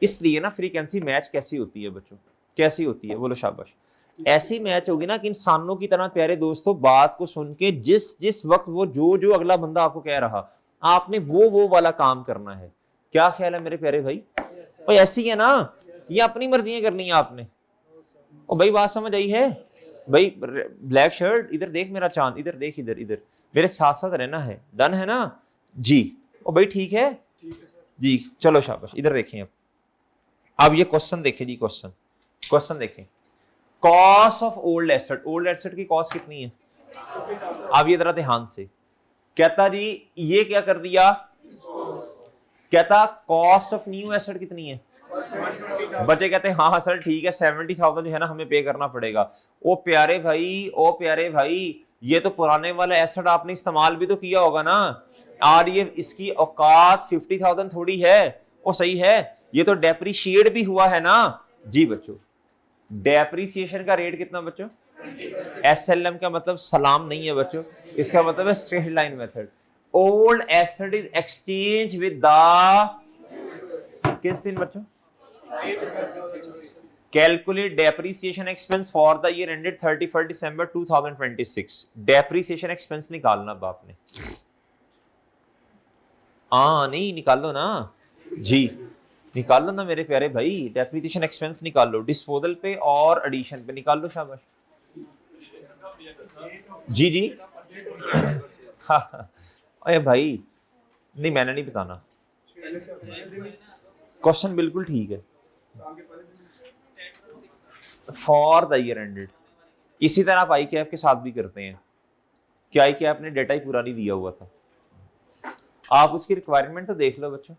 इसलिए ना फ्रीक्वेंसी मैच कैसी होती है बच्चों, कैसी होती है, बोलो शाबाश, ऐसी मैच होगी ना कि इंसानों की तरह प्यारे दोस्तों, बात को सुन के जिस वक्त वो जो अगला बंदा आपको कह रहा, आपने वो वाला काम करना है। क्या ख्याल है मेरे प्यारे भाई, और ऐसी है ना, ये अपनी मर्जियां करनी है आपने। ओ भाई बात समझ आई है भाई, ब्लैक शर्ट इधर देख मेरा चांद, इधर देख, इधर मेरे साथ साथ रहना है, डन है ना जी। ओ भाई ठीक है जी, चलो शाबाश, इधर देखें। अब ये क्वेश्चन देखें जी, क्वेश्चन देखें, कॉस्ट ऑफ ओल्ड एसेट की कॉस्ट कितनी है, अब ये जरा ध्यान से, कहता जी ये क्या कर दिया, कहता कॉस्ट ऑफ न्यू एसेट कितनी है, बच्चे कहते हैं हाँ हाँ सर ठीक है 70,000 जो है ना हमें पे करना पड़ेगा। ओ प्यारे भाई, ओ प्यारे भाई, ये तो पुराने वाला एसेट आपने इस्तेमाल भी तो किया होगा ना, और ये इसकी औकात 50,000 थोड़ी है। ओ सही है, ये तो डेप्रिशिएट भी हुआ है ना। जी बच्चों, डेप्रिसिएशन का रेट कितना बच्चों, एसएलएम का मतलब सलाम नहीं है बच्चों, इसका मतलब है straight line method. Old asset is exchange with the, किस दिन बच्चों, calculate depreciation expense for the year ended 31 December 2026। Depreciation expense निकालना बाप ने, नहीं निकालो ना जी, निकाल लो ना मेरे प्यारे भाई, डेप्रिसिएशन एक्सपेंस निकाल लो, डिस्पोजल पे और एडिशन पे निकाल लो, शाबाश। जी जी अरे भाई नहीं मैंने नहीं बताना, क्वेश्चन बिल्कुल ठीक है। फॉर द ईयर एंडेड, इसी तरह आप आई कैप के साथ भी करते हैं कि आई कैप ने डेटा ही पूरा नहीं दिया हुआ था, आप उसकी रिक्वायरमेंट तो देख लो बच्चों,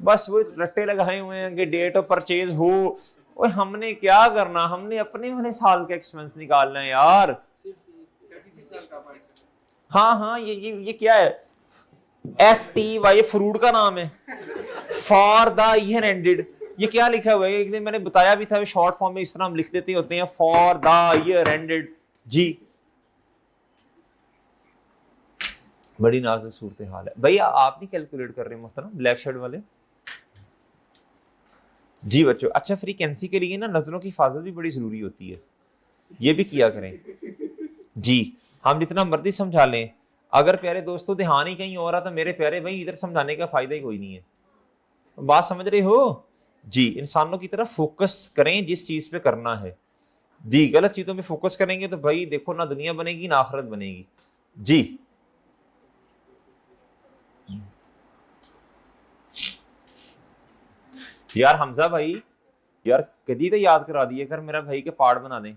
बस वो रट्टे लगाए हुए हैं कि डेट ऑफ परचेज हो। ओए हमने क्या करना, हमने अपने वाले साल का एक्सपेंस निकालना है यार। हाँ हाँ ये क्या है, FTY, ये फ्रूट का नाम है, फॉर द ईयर एंडेड। ये क्या लिखा हुआ है, एक दिन मैंने बताया भी था, शॉर्ट फॉर्म में इस तरह हम लिख देते होते हैं, फॉर द ईयर एंडेड। जी बड़ी नाजुक सूरत हाल है भैया, आप नहीं कैलकुलेट कर रहे मोहतरम ब्लैक शर्ट वाले। जी बच्चों, अच्छा फ्रीक्वेंसी के लिए ना नजरों की हिफाजत भी बड़ी जरूरी होती है, ये भी किया करें जी। हम जितना मर्जी समझा लें, अगर प्यारे दोस्तों ध्यान ही कहीं और रहा तो मेरे प्यारे भाई इधर समझाने का फायदा ही कोई नहीं है। बात समझ रहे हो जी, इंसानों की तरफ फोकस करें जिस चीज पे करना है जी, गलत चीजों पे फोकस करेंगे तो भाई देखो ना दुनिया बनेगी ना आखिरत बनेगी जी। यार हमजा भाई, यार कदी तो याद करा दिए कर, मेरा भाई के पार्ट बना दें,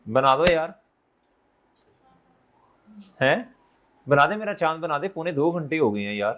बना दो यार, हैं बना दे, मेरा चांद बना दे, 1.25 घंटे हो गए हैं यार।